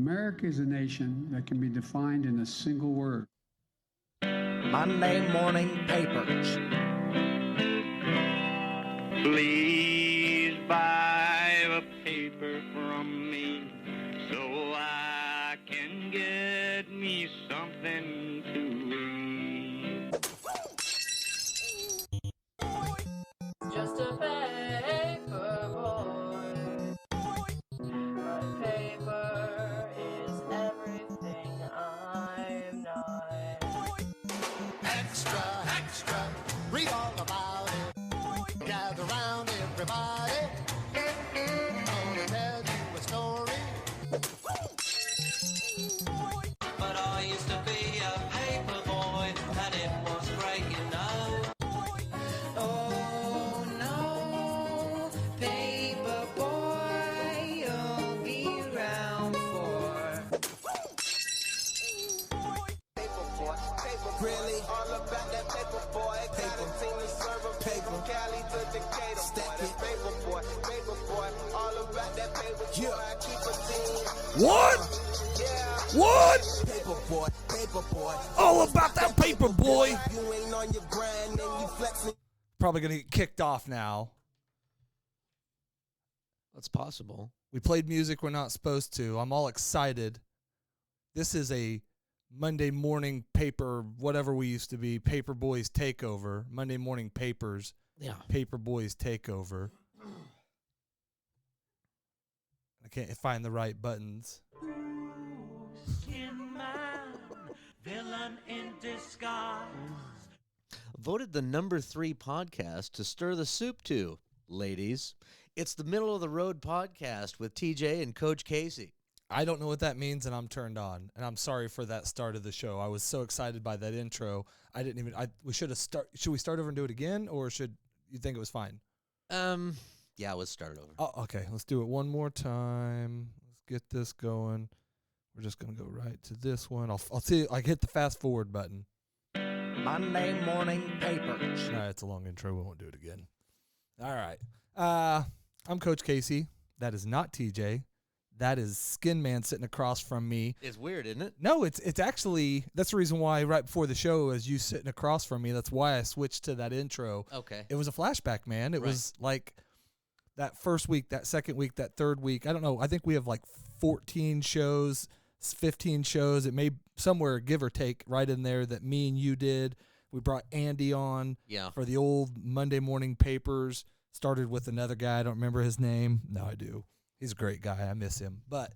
America is a nation that can be defined in a single word. Monday morning papers. Please buy a paper from me so I can get me something to read. Just a paper boy. But paper is everything I'm not. Extra, extra, read all about it. Gather round everybody. Gonna tell you a story. But I used to be a paper boy, and it was great, you know. Oh no, paper boy, you'll be around for. Really? All about that paper boy. Paper. Team to serve a paper. Cali to Decatur. Stack it. Paper boy. Paper boy. All about that paper boy. Yeah. Keep a team. What? Yeah. What? Paper boy. Paper boy. All about that paper boy. You ain't on your grind and you flexing. Probably going to get kicked off now. That's possible. We played music we're not supposed to. I'm all excited. This is a Monday morning paper, whatever we used to be, Paperboys takeover. Monday morning papers. Yeah. Paperboys takeover. I can't find the right buttons. Skinman, villain in disguise. Voted the number 3 podcast to stir the soup to, ladies. It's the Middle of the Road podcast with TJ and Coach Casey. I don't know what that means, and I'm turned on. And I'm sorry for that start of the show. I was so excited by that intro. I didn't even. We should have start. Should we start over and do it again, or should you think it was fine? Yeah, let's start it over. Oh, okay. Let's do it one more time. Let's get this going. We're just gonna go right to this one. I'll see. I hit the fast forward button. Monday morning papers. Nah, it's a long intro. We won't do it again. All right. I'm Coach Casey. That is not TJ. That is Skinman sitting across from me. It's weird, isn't it? No, it's actually, that's the reason why right before the show is you sitting across from me. That's why I switched to that intro. Okay. It was a flashback, man. It was like that first week, that second week, that third week. I don't know. I think we have like 14 shows, 15 shows. It may somewhere, give or take, right in there that me and you did. We brought Andy on for the old Monday morning papers. Started with another guy. I don't remember his name. No, I do. He's a great guy. I miss him. But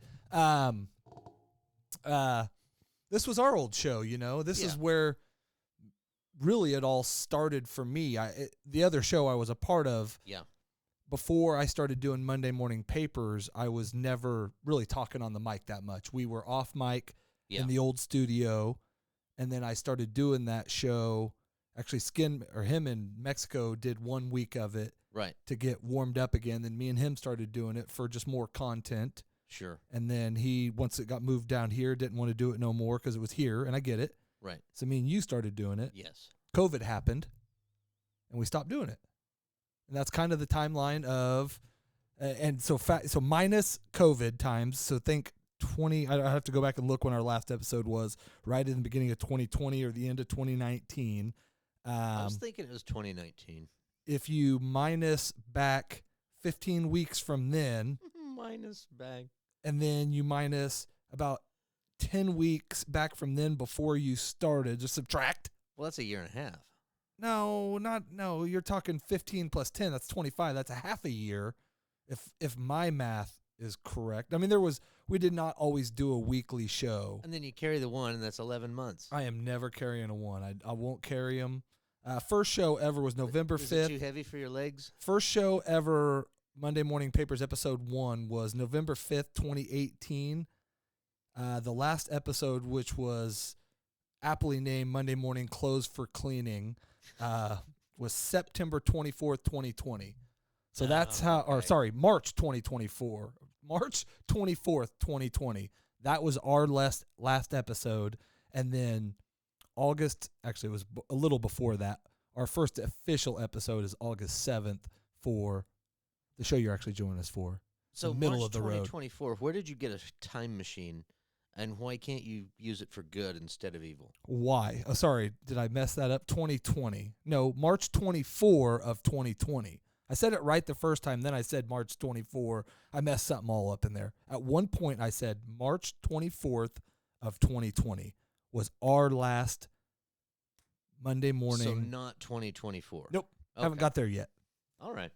this was our old show, you know. This is where really it all started for me. The other show I was a part of, before I started doing Monday morning papers, I was never really talking on the mic that much. We were off mic in the old studio, and then I started doing that show. Actually, him in Mexico did 1 week of it. Right. To get warmed up again. Then me and him started doing it for just more content. Sure. And then once it got moved down here, didn't want to do it no more because it was here, and I get it. Right. So me and you started doing it. Yes. COVID happened, and we stopped doing it. And that's kind of the timeline of, so minus COVID times. So think 20. I have to go back and look when our last episode was. Right in the beginning of 2020 or the end of 2019. I was thinking it was 2019. If you minus back 15 weeks from then. Minus back. And then you minus about 10 weeks back from then before you started. Just subtract. Well, that's a year and a half. No, you're talking 15 plus 10. That's 25. That's a half a year. If my math is correct. I mean, we did not always do a weekly show. And then you carry the one, and that's 11 months. I am never carrying a one. I won't carry them. First show ever was November 5th. Is it too heavy for your legs? First show ever, Monday Morning Papers, episode 1, was November 5th, 2018. The last episode, which was aptly named Monday Morning Clothes for Cleaning, was September 24th, 2020. So that's March 2024. March 24th, 2020. That was our last episode. And then August, actually it was a little before that. Our first official episode is August 7th for the show you're actually joining us for. So middle March of the road. 2024, where did you get a time machine And why can't you use it for good instead of evil? Why? Oh, sorry, did I mess that up? 2020. No, March 24 of 2020. I said it right the first time, then I said March 24. I messed something all up in there. At one point, I said March 24th of 2020 was our last Monday morning. So not 2024. Nope, Okay. haven't got there yet. All right.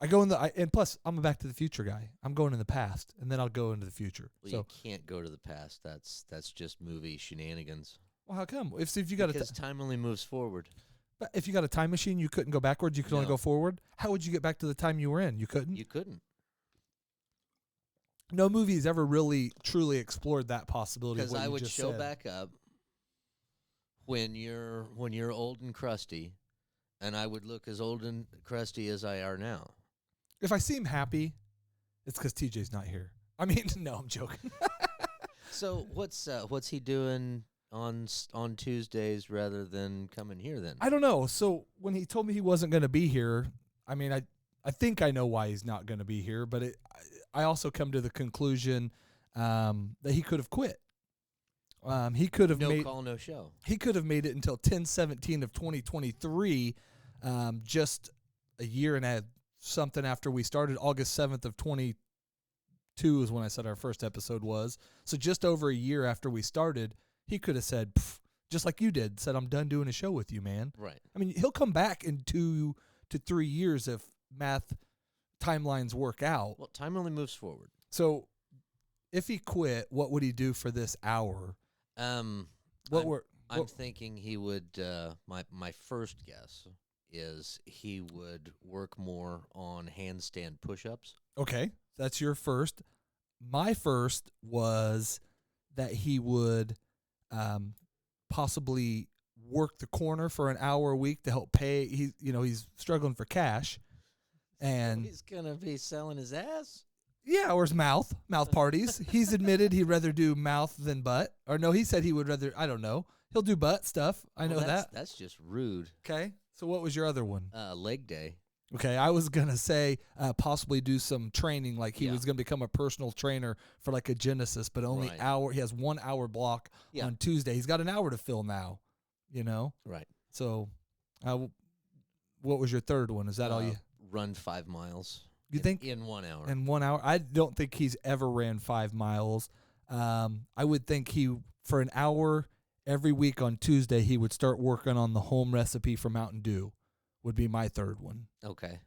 I go in and plus, I'm a Back to the Future guy. I'm going in the past, and then I'll go into the future. Well, So, you can't go to the past. That's just movie shenanigans. well, how come? If you got Because time only moves forward. but if you got a time machine, you couldn't go backwards. You could only No. go forward. How would you get back to the time you were in? You couldn't. You couldn't. No movie has ever really truly explored that possibility. Because I would show back up when you're old and crusty, and I would look as old and crusty as I are now. If I seem happy, it's because TJ's not here. I mean, no, I'm joking. So what's he doing on Tuesdays rather than coming here then? I don't know. So when he told me he wasn't going to be here, I mean, I think I know why he's not going to be here, but I also come to the conclusion that he could have quit. He could have No call, no show. He could have made it until 10/17 of 2023, just a year and something after we started. August 7th of 22 is when I said our first episode was. So just over a year after we started, he could have said, just like you did, said, I'm done doing a show with you, man. Right. I mean, he'll come back in 2 to 3 years if math timelines work out. Well, time only moves forward. So if he quit, what would he do for this hour? I'm thinking he would. My first guess is he would work more on handstand push-ups. Okay, that's your first. My first was that he would possibly work the corner for an hour a week to help pay. He's struggling for cash, and He's gonna be selling his ass. yeah, or his mouth parties. He's admitted he'd rather do mouth than butt. Or no, he said he would rather. I don't know. He'll do butt stuff. I know that. That's just rude. Okay. So what was your other one? Leg day. Okay, I was gonna say possibly do some training, like he Yeah. was gonna become a personal trainer for like a Genesis, but only Right. hour. He has 1 hour block Yeah. on Tuesday. He's got an hour to fill now, Right. So, what was your third one? Is that all you Run 5 miles. you think in 1 hour? in 1 hour? I don't think he's ever ran 5 miles. I would think he for an hour every week on Tuesday he would start working on the home recipe for Mountain Dew. Would be my third one. Okay.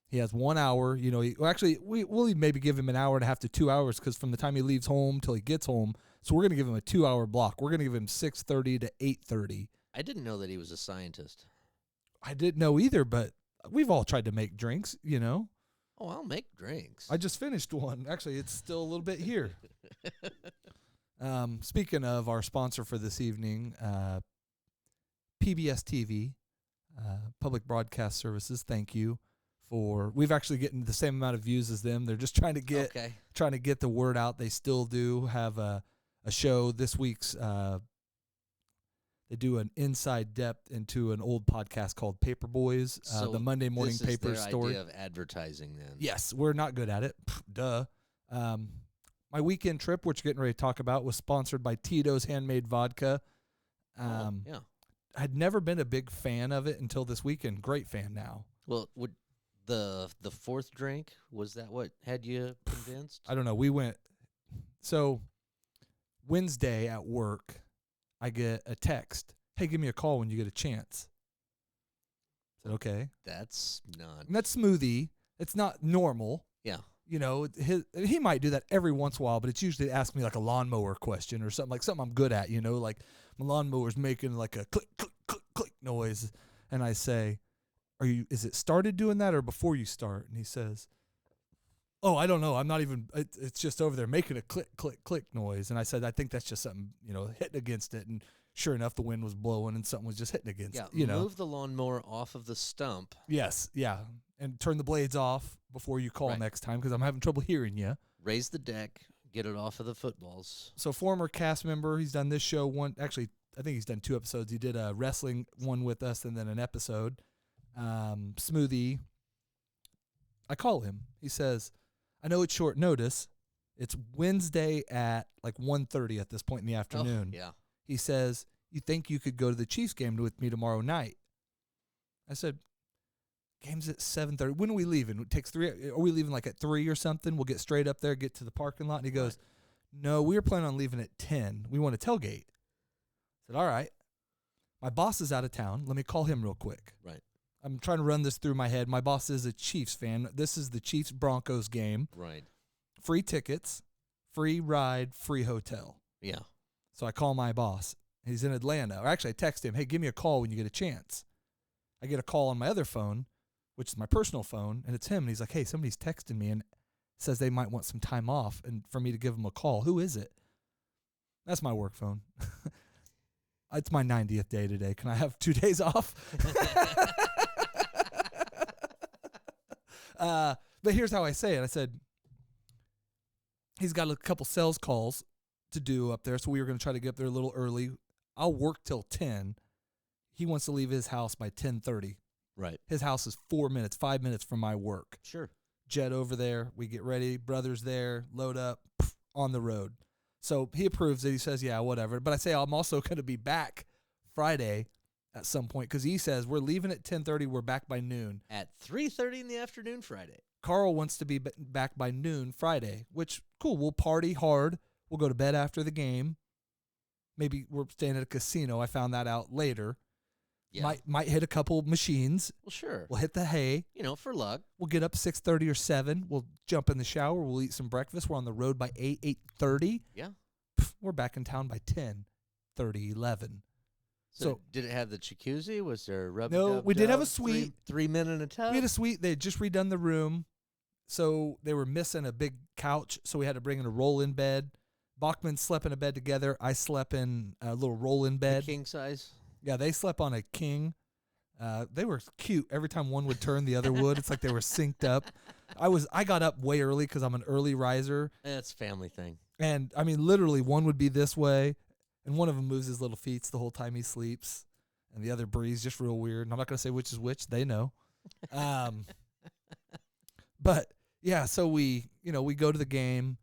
He has 1 hour. We'll maybe give him an hour and a half to 2 hours because from the time he leaves home till he gets home. So we're going to give him a 2 hour block. We're going to give him 6:30 to 8:30. I didn't know that he was a scientist. I didn't know either, but we've all tried to make drinks, Oh, I'll make drinks. I just finished one. Actually, it's still a little bit here. Speaking of our sponsor for this evening, PBS TV, Public Broadcast Services, thank you. We've actually getting the same amount of views as them. They're just trying to get the word out. They still do have a show this week's. They do an inside depth into an old podcast called Paperboys, the Monday morning paper this is their story. idea of advertising then. Yes, we're not good at it. Duh. My weekend trip, which we're getting ready to talk about, was sponsored by Tito's Handmade Vodka. Yeah. I'd never been a big fan of it until this weekend. Great fan now. Well, would the fourth drink, was that what had you convinced? I don't know. We went. So Wednesday at work, I get a text. Hey, give me a call when you get a chance. I said, okay. That's not. And that's smoothie. It's not normal. Yeah. He might do that every once in a while, but it's usually to ask me like a lawnmower question or something I'm good at, like my lawnmower's making like a click, click, click, click noise. And I say, is it started doing that or before you start? And he says, oh, I don't know. I'm not even, it's just over there making a click, click, click noise. And I said, I think that's just something, hitting against it. And sure enough, the wind was blowing and something was just hitting against it. Move the lawnmower off of the stump. Yes, yeah. And turn the blades off before you call Right. next time because I'm having trouble hearing you. Raise the deck, get it off of the footballs. So former cast member, he's done this show actually, I think he's done 2 episodes. He did a wrestling one with us and then an episode. Smoothie. I call him. He says, I know it's short notice, It's Wednesday at like 1:30 at this point in the afternoon. Oh, yeah. He says, "You think you could go to the Chiefs game with me tomorrow night?" I said, "Game's at 7:30. When are we leaving? It takes 3. Are we leaving like at 3 or something? We'll get straight up there, get to the parking lot." And he goes, "No, we were planning on leaving at 10. We want to tailgate." I said, "All right. My boss is out of town. Let me call him real quick." Right. I'm trying to run this through my head. My boss is a Chiefs fan. This is the Chiefs-Broncos game. Right. Free tickets, free ride, free hotel. Yeah. So I call my boss. He's in Atlanta. Or actually, I text him, "Hey, give me a call when you get a chance." I get a call on my other phone, which is my personal phone, and it's him. And he's like, "Hey, somebody's texting me and says they might want some time off and for me to give them a call. Who is it?" That's my work phone. It's my 90th day today. Can I have 2 days off? But here's how I say it. I said, he's got a couple sales calls to do up there, so we were going to try to get up there a little early. I'll work till 10. He wants to leave his house by 10:30. Right. His house is 5 minutes from my work. Sure. Jet over there. We get ready. Brother's there. Load up. On the road. So he approves it. He says, "Yeah, whatever." But I say I'm also going to be back Friday at some point because he says we're leaving at 10:30. We're back by noon. At 3:30 in the afternoon Friday. Carl wants to be back by noon Friday, which, cool. We'll party hard. We'll go to bed after the game. Maybe we're staying at a casino. I found that out later. Yeah. Might hit a couple machines. Well, sure. We'll hit the hay. For luck. We'll get up 6:30 or 7. We'll jump in the shower. We'll eat some breakfast. We're on the road by 8:30. Yeah. We're back in town by 10:30, 11. So did it have the jacuzzi? Was there a rub? No, we did have a suite. Three men in a tub. We had a suite. They had just redone the room, so they were missing a big couch, so we had to bring in a roll-in bed. Bachman slept in a bed together. I slept in a little roll-in bed. King size? Yeah, they slept on a king. They were cute. Every time one would turn, the other would. It's like they were synced up. I got up way early because I'm an early riser. That's a family thing. And, I mean, literally, one would be this way, and one of them moves his little feet the whole time he sleeps, and the other breathes just real weird. And I'm not going to say which is which. They know. But, yeah, so we go to the game.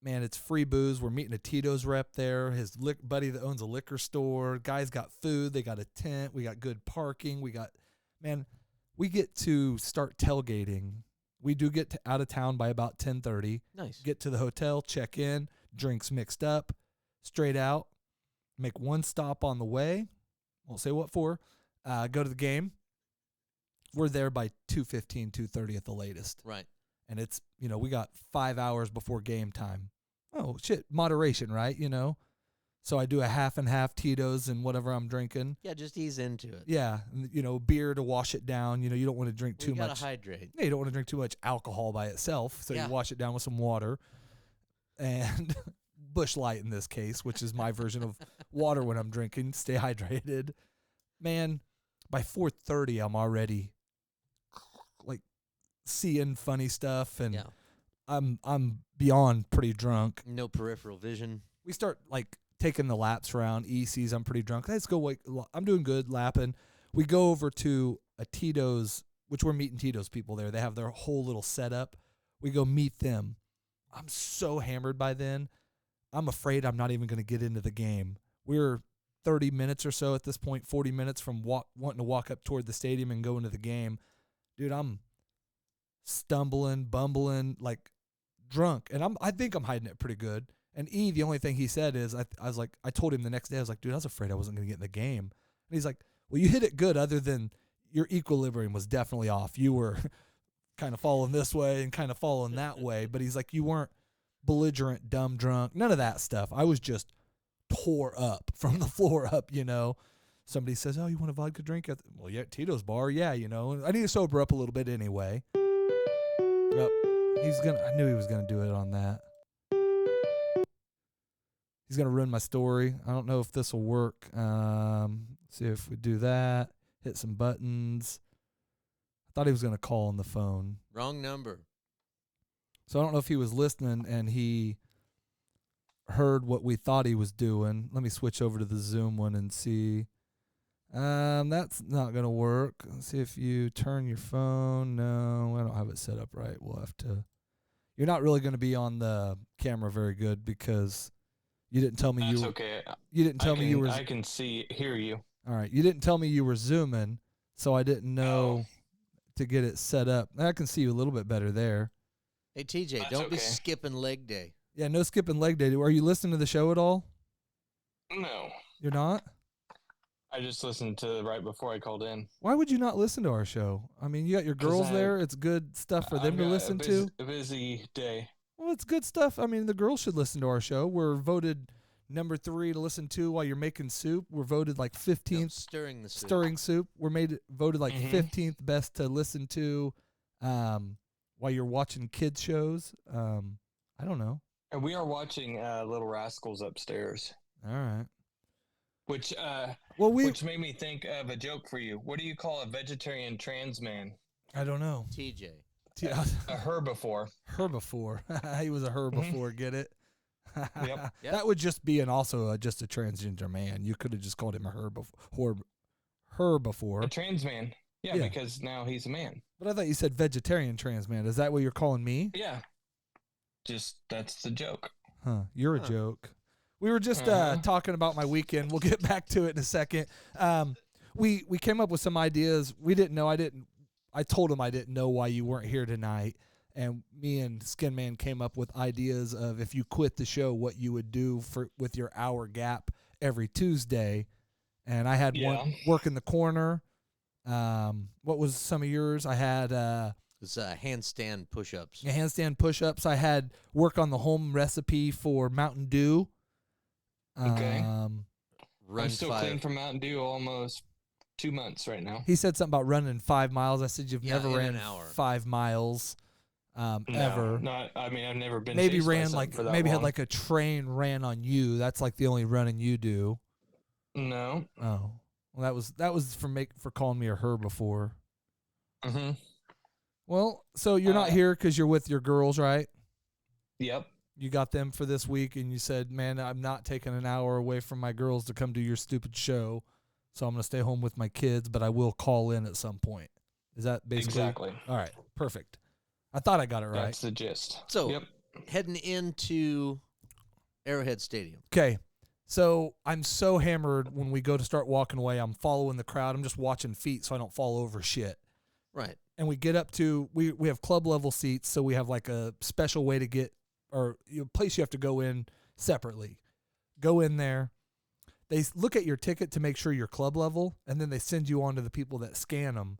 Man, it's free booze. We're meeting a Tito's rep there. His buddy that owns a liquor store. Guys got food. They got a tent. We got good parking. We get to start tailgating. We do get out of town by about 10:30. Nice. Get to the hotel, check in, drinks mixed up, straight out, make one stop on the way. Won't say what for. Go to the game. We're there by 2:15, 2:30 at the latest. Right. And it's, we got 5 hours before game time. Oh, shit, moderation, right? So I do a half and half Tito's and whatever I'm drinking. Yeah, just ease into it. Yeah, and, beer to wash it down. You don't want to drink too much. You got to hydrate. Yeah, you don't want to drink too much alcohol by itself, so you wash it down with some water. And Busch Light in this case, which is my version of water when I'm drinking. Stay hydrated. Man, by 4:30, I'm already seeing funny stuff, and I'm beyond pretty drunk. No peripheral vision. We start taking the laps around. E sees I'm pretty drunk. Let's go. I'm doing good lapping. We go over to a Tito's, which we're meeting Tito's people there. They have their whole little setup. We go meet them. I'm so hammered by then. I'm afraid I'm not even going to get into the game. We're 30 minutes or so at this point, 40 minutes from wanting to walk up toward the stadium and go into the game. Dude, I'm stumbling, bumbling, drunk. And I think I'm hiding it pretty good. And E, the only thing he said is, I told him the next day, I was like, dude, I was afraid I wasn't going to get in the game. And he's like, well, you hit it good, other than your equilibrium was definitely off. You were kind of falling this way and kind of falling that way. But he's like, you weren't belligerent, dumb drunk, none of that stuff. I was just tore up from the floor up, Somebody says, oh, you want a vodka drink? Well, yeah, Tito's bar, yeah, I need to sober up a little bit anyway. Yep. I knew he was gonna do it on that. He's gonna ruin my story. I don't know if this will work. See if we do that. Hit some buttons. I thought he was gonna call on the phone. Wrong number. So I don't know if he was listening and he heard what we thought he was doing. Let me switch over to the Zoom one and see. That's not going to work. Let's see if you turn your phone. No, I don't have it set up right. We'll have to. You're not really going to be on the camera very good because you didn't tell me That's you. okay. You didn't tell me you were. I can hear you. All right, you didn't tell me you were zooming, so I didn't know to get it set up. I can see you a little bit better there. Hey, TJ, That's don't be okay. skipping leg day. Yeah, no skipping leg day. Are you listening to the show at all? No, You're not? I just listened to right before I called in. Why would you not listen to our show? I mean, you got your 'Cause girls there. It's good stuff for them I've to got listen to. A busy day. Well, it's good stuff. I mean, the girls should listen to our show. We're voted number 3 to listen to while you're making soup. We're voted like 15th. Stirring the soup. Stirring soup. We're voted like Mhm. 15th best to listen to while you're watching kids shows. I don't know. And we are watching Little Rascals upstairs, All right. which Well, which made me think of a joke for you. What do you call a vegetarian trans man? I don't know. TJ. A herbivore. Herbivore. He was a herbivore. Get it? Yep. That would just be just a transgender man. You could have just called him a herbivore. A trans man. Yeah, Yeah. because now he's a man. But I thought you said vegetarian trans man. Is that what you're calling me? Yeah. Just that's the joke. Huh. You're a joke. We were just Uh-huh. talking about my weekend. We'll get back to it in a second. We came up with some ideas. We didn't know. I told him I didn't know why you weren't here tonight. And me and Skinman came up with ideas of if you quit the show, what you would do with your hour gap every Tuesday. And I had one work in the corner. What was some of yours? I had It's handstand push-ups. handstand push-ups. I had work on the home recipe for Mountain Dew. Okay. Run I'm still 5. clean from Mountain Dew almost 2 months right now. He said something about running 5 miles. I said you've Yeah, never in ran an hour. 5 miles No, ever. Not. I mean, I've never been. Maybe chased by ran something like for that maybe had long. like a train ran on you. That's like the only running you do. No. Oh, well that was for calling me a herbivore. Mm-hmm. Well, so you're not here because you're with your girls, right? Yep. You got them for this week, and you said, "Man, I'm not taking an hour away from my girls to come do your stupid show, so I'm gonna stay home with my kids, but I will call in at some point." Is that basically Exactly. All right, perfect. I thought I got it right. That's the gist. So, Yep. heading into Arrowhead Stadium. Okay, so I'm so hammered when we go to start walking away. I'm following the crowd. I'm just watching feet so I don't fall over shit. Right. And we get up to we have club level seats, so we have like a special way to get or a place you have to go in separately. Go in there. They look at your ticket to make sure you're club level, and then they send you on to the people that scan them.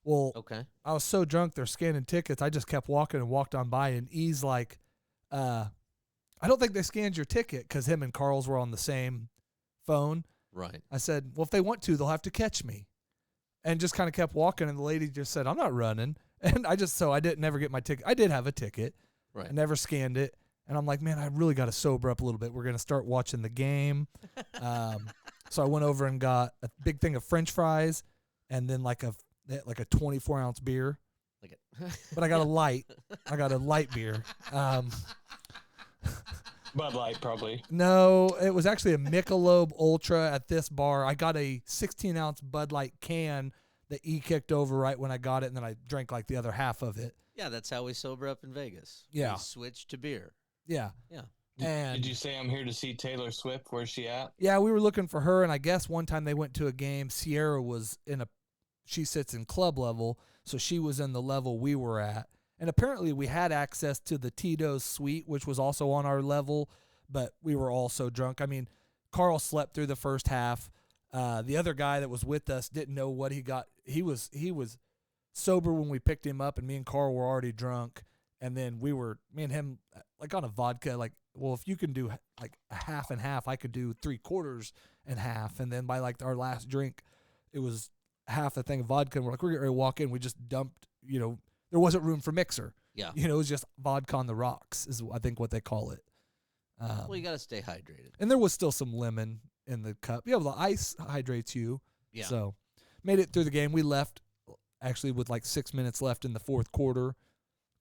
Well, Okay. I was so drunk they're scanning tickets. I just kept walking and walked on by, and E's like, I don't think they scanned your ticket because him and Carl's were on the same phone. Right. I said, well, if they want to, they'll have to catch me. And just kind of kept walking, and the lady just said, I'm not running. And I didn't never get my ticket. I did have a ticket. Right. I never scanned it. And I'm like, man, I really got to sober up a little bit. We're going to start watching the game. So I went over and got a big thing of French fries and then like a 24-ounce beer. Like it. But I got a light. I got a light beer. Bud Light, probably. No, it was actually a Michelob Ultra at this bar. I got a 16-ounce Bud Light can that E kicked over right when I got it, and then I drank like the other half of it. Yeah, that's how we sober up in Vegas. Yeah. We switched to beer. Yeah. Yeah. And Did you say I'm here to see Taylor Swift? Where's she at? yeah, we were looking for her, and I guess one time they went to a game. Sierra was she sits in club level, so she was in the level we were at. And apparently we had access to the Tito's suite, which was also on our level, but we were all so drunk. I mean, Carl slept through the first half. The other guy that was with us didn't know what he got. He was sober when we picked him up, and me and Carl were already drunk. And then me and him, like on a vodka, like, well, if you can do like a half and half, I could do 3/4 and half. And then by like our last drink, it was half a thing of vodka. And we're getting ready to walk in. We just dumped, there wasn't room for mixer. Yeah. It was just vodka on the rocks is I think what they call it. Well, you got to stay hydrated. And there was still some lemon in the cup. Yeah, well, the ice hydrates you. Yeah. So made it through the game. We left actually with like 6 minutes left in the fourth quarter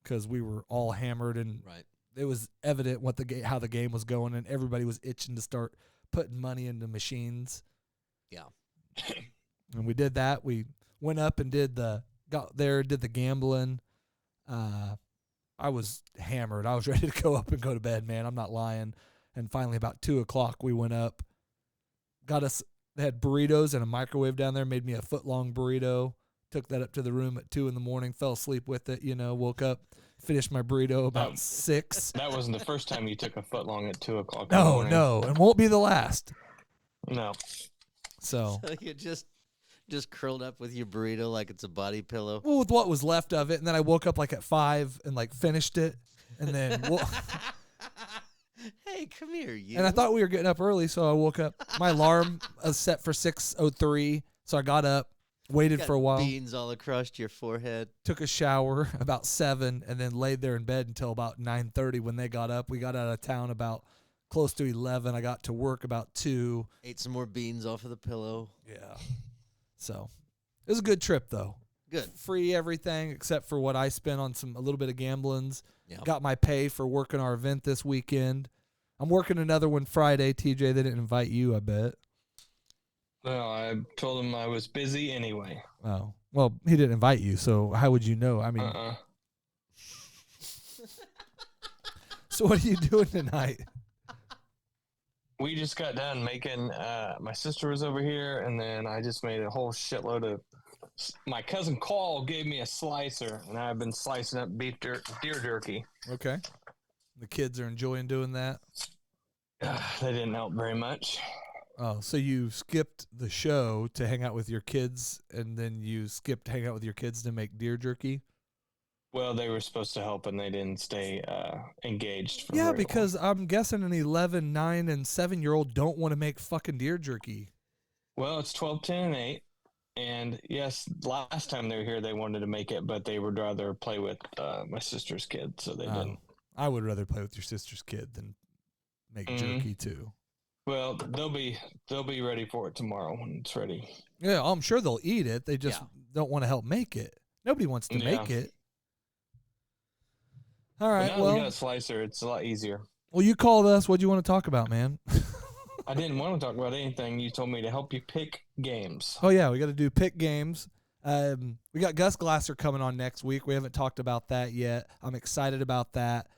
because we were all hammered and Right. it was evident how the game was going, and everybody was itching to start putting money into machines. Yeah. And we did that. We went up and did the gambling. I was hammered. I was ready to go up and go to bed, man. I'm not lying. And finally, about 2 o'clock, we went up. They had burritos and a microwave down there. Made me a foot-long burrito. Took that up to the room at 2 in the morning. Fell asleep with it. Woke up, finished my burrito about 6. That wasn't the first time you took a foot long at 2 o'clock. No, and won't be the last. No. So So you just curled up with your burrito like it's a body pillow. well, with what was left of it, and then I woke up like at 5 and like finished it, and then Hey, come here, you. and I thought we were getting up early, so I woke up. My alarm was set for 6:03, so I got up, waited Got for a while, beans all across your forehead. took a shower about 7, and then laid there in bed until about 9:30 when they got up. We got out of town about close to 11. I got to work about 2. Ate some more beans off of the pillow. Yeah. So it was a good trip, though. Good. Free everything except for what I spent on a little bit of gamblings. Yep. Got my pay for working our event this weekend. I'm working another one Friday. TJ, they didn't invite you, I bet. No, I told him I was busy anyway. Oh. Well, he didn't invite you, so how would you know? I mean, So what are you doing tonight? We just got done making, my sister was over here, and then I just made a whole shitload of, my cousin Carl gave me a slicer, and I've been slicing up deer jerky. Okay. The kids are enjoying doing that? They didn't help very much. Oh, so you skipped the show to hang out with your kids, and then you skipped hang out with your kids to make deer jerky? Well, they were supposed to help, and they didn't stay engaged. For Yeah, very because I'm guessing an 11, 9, and 7-year-old don't want to make fucking deer jerky. Well, it's 12, 10, and 8. And yes, last time they were here, they wanted to make it, but they would rather play with my sister's kid, so they didn't. I would rather play with your sister's kid than make jerky too. Well, they'll be ready for it tomorrow when it's ready. Yeah, I'm sure they'll eat it. They just don't want to help make it. Nobody wants to make it. All right, But now well, we got a slicer. It's a lot easier. well, you called us. What do you want to talk about, man? I didn't want to talk about anything. You told me to help you pick games. Oh yeah, we got to do pick games. We got Gus Glasser coming on next week. We haven't talked about that yet. I'm excited about that.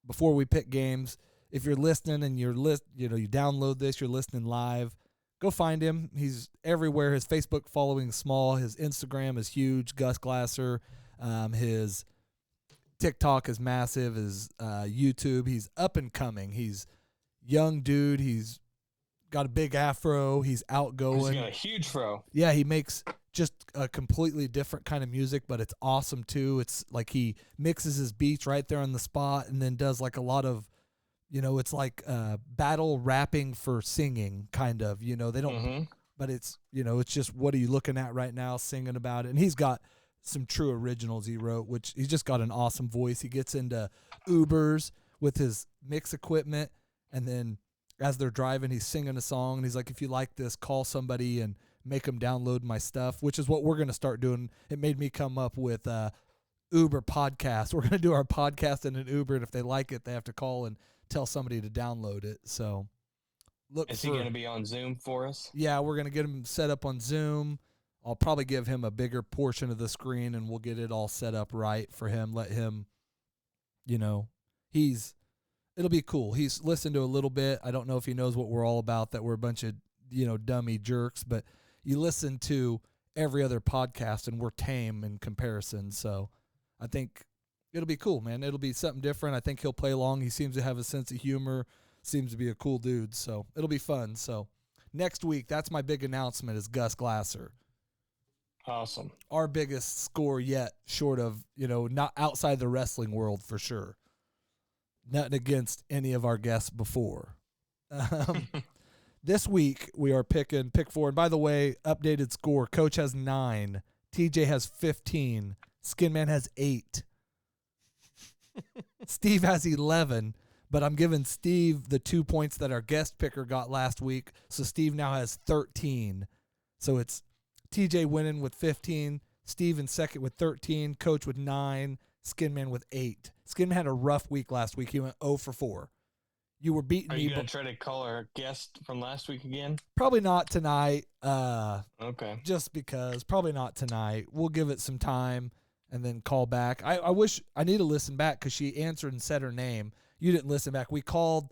Before we pick games, if you're listening and you download this, you're listening live, go find him. He's everywhere. His Facebook following is small. His Instagram is huge. Gus Glasser. His TikTok is massive. His YouTube. He's up and coming. He's young dude. He's got a big afro. He's outgoing. He's got a huge fro. Yeah, he makes just a completely different kind of music, but it's awesome too. It's like he mixes his beats right there on the spot and then does like a lot of, it's like battle rapping for singing kind of, they don't, but it's, it's just what are you looking at right now, singing about it. And he's got some true originals he wrote, which he's just got an awesome voice. He gets into Ubers with his mix equipment, and then as they're driving, he's singing a song, and he's like, if you like this, call somebody and make them download my stuff, which is what we're going to start doing. It made me come up with Uber podcast. We're going to do our podcast in an Uber, and if they like it, they have to call and tell somebody to download it. So Is he going to be on Zoom for us? Yeah, we're going to get him set up on Zoom. I'll probably give him a bigger portion of the screen, and we'll get it all set up right for him. Let him, it'll be cool. He's listened to a little bit. I don't know if he knows what we're all about, that we're a bunch of, dummy jerks, but you listen to every other podcast and we're tame in comparison. So I think it'll be cool, man. It'll be something different. I think he'll play along. He seems to have a sense of humor, seems to be a cool dude. So it'll be fun. So next week, that's my big announcement, is Gus Glasser. Awesome. Our biggest score yet, short of, not outside the wrestling world for sure. Nothing against any of our guests before. This week, we are pick 4. And by the way, updated score. Coach has 9. TJ has 15. Skinman has 8. Steve has 11. But I'm giving Steve the 2 points that our guest picker got last week. So Steve now has 13. So it's TJ winning with 15. Steve in second with 13. Coach with 9. Skinman with 8. Skinman had a rough week last week. He went 0 for 4. You were beating me. Are you going to try to call our guest from last week again? Probably not tonight. Okay. Just because. Probably not tonight. We'll give it some time. and then call back. I wish I need to listen back because she answered and said her name. You didn't listen back. We called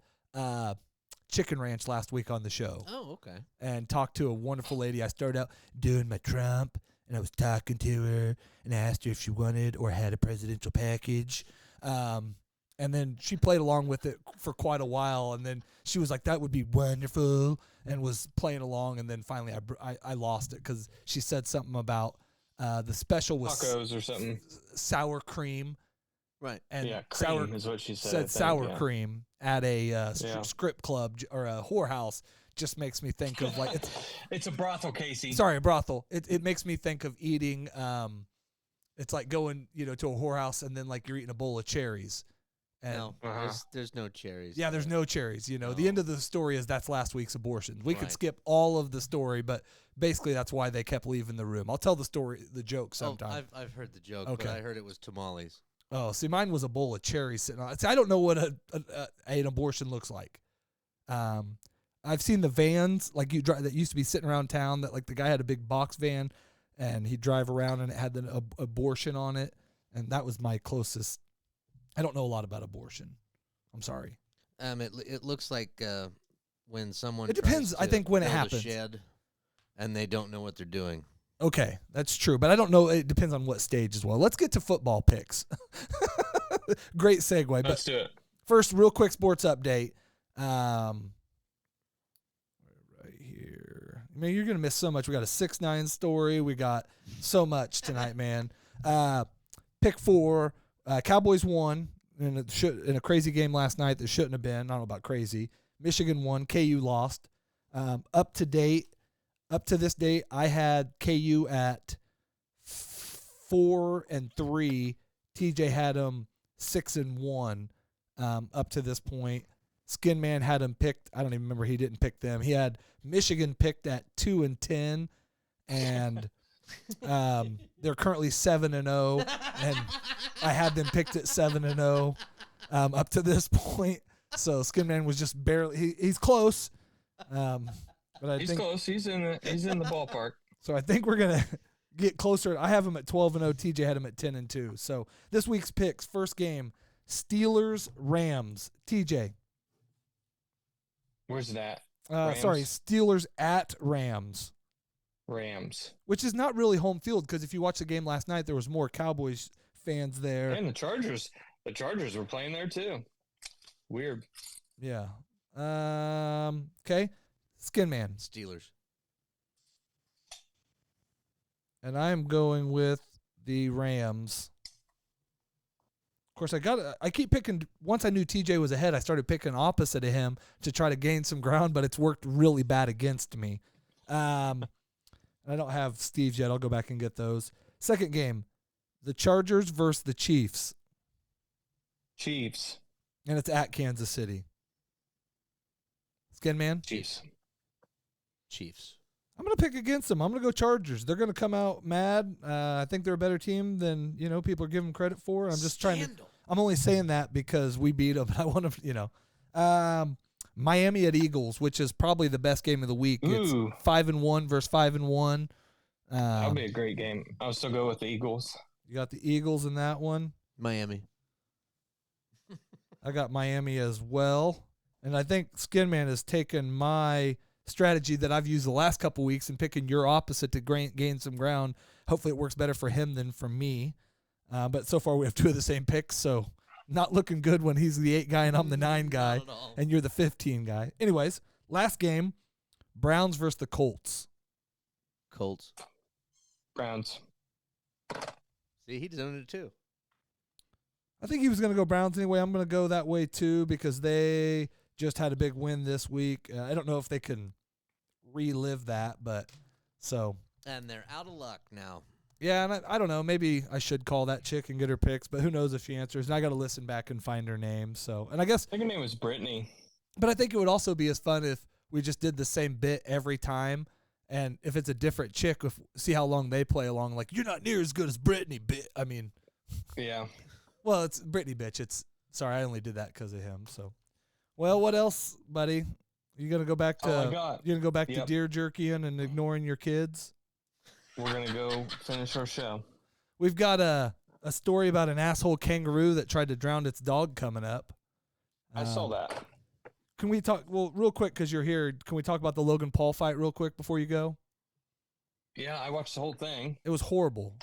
Chicken Ranch last week on the show. Oh, okay. And talked to a wonderful lady. I started out doing my Trump, and I was talking to her, and I asked her if she wanted or had a presidential package. And then she played along with it for quite a while, and then she was like, that would be wonderful, and was playing along, and then finally I lost it because she said something about the special was Tacos or something. sour cream. Right. And Yeah, sour cream is what she said. I said think, sour yeah. cream at a Yeah. strip club or a whorehouse just makes me think of like It's a brothel, Casey. sorry, a brothel. It makes me think of eating it's like going, to a whorehouse and then like you're eating a bowl of cherries. And No, there's no cherries. yeah, there's no cherries, No. The end of the story is that's last week's abortion. We could Right. skip all of the story, but basically that's why they kept leaving the room. I'll tell the joke Oh, sometime. I've heard the joke, Okay. but I heard it was tamales. Oh, see, mine was a bowl of cherries sitting on. See, I don't know what an abortion looks like. I've seen the vans like you drive that used to be sitting around town. That like the guy had a big box van, and he'd drive around and it had the abortion on it, and that was my closest. I don't know a lot about abortion. I'm sorry. It looks like when someone. It depends, tries I to think, when it build a happens. shed, and they don't know what they're doing. Okay, that's true, but I don't know. It depends on what stage as well. Let's get to football picks. Great segue. Let's But do it. first, real quick sports update. Right here. I mean, you're going to miss so much. We got a 6-9 story. We got so much tonight, man. Pick 4. Cowboys won in a crazy game last night that shouldn't have been. I don't know about crazy. Michigan won. KU lost. Up to this date, I had KU at 4-3. TJ had them 6-1. Up to this point, Skinman had them picked. I don't even remember. He didn't pick them. He had Michigan picked at 2-10, and they're currently 7-0. And I had them picked at 7-0 up to this point. So Skinman was just barely. He's close. But I He's think close. He's in the ballpark. so. I think we're gonna get closer. I have him at 12-0. TJ had him at 10-2. So this week's picks: first game, Steelers Rams. TJ, Where's that? sorry, Steelers at Rams, Rams. which is not really home field because if you watch the game last night, there was more Cowboys fans there. And the Chargers. The Chargers were playing there too. Weird. Yeah. Okay. Skinman. Steelers. And I'm going with the Rams. Of course, I keep picking. Once I knew TJ was ahead, I started picking opposite of him to try to gain some ground, but it's worked really bad against me. I don't have Steve's yet. I'll go back and get those. Second game, the Chargers versus the Chiefs, Chiefs. and it's at Kansas City. Skinman? Chiefs. Chiefs. I'm going to pick against them. I'm going to go Chargers. They're going to come out mad. I think they're a better team than, people are giving credit for. I'm just trying to – I'm only saying that because we beat them. I want to, Miami at Eagles, which is probably the best game of the week. Ooh. It's 5-1 versus 5-1. That'll be a great game. I'll still go with the Eagles. You got the Eagles in that one. Miami. I got Miami as well. And I think Skinman has taken my strategy that I've used the last couple weeks and picking your opposite to gain some ground. Hopefully it works better for him than for me. But so far we have 2 of the same picks, so not looking good when he's the 8 guy and I'm the 9 guy and you're the 15 guy. Anyways, last game, Browns versus the Colts. Colts. Browns. See, he's owned it too. I think he was going to go Browns anyway. I'm going to go that way too because they just had a big win this week. I don't know if they can relive that, but so. And they're out of luck now. Yeah, and I don't know. Maybe I should call that chick and get her picks, but who knows if she answers. And I got to listen back and find her name. So, and I guess. I think her name was Brittany. But I think it would also be as fun if we just did the same bit every time. And if it's a different chick, see how long they play along. Like, you're not near as good as Brittany, I mean. Yeah. Well, it's Brittany, bitch. Sorry, I only did that because of him. So, well, what else, buddy? You gonna go back to? You gonna go back to deer jerkying and ignoring your kids? We're gonna go finish our show. We've got a story about an asshole kangaroo that tried to drown its dog coming up. I saw that. Can we talk, well, real quick, because you're here, can we talk about the Logan Paul fight real quick before you go? Yeah, I watched the whole thing. It was horrible.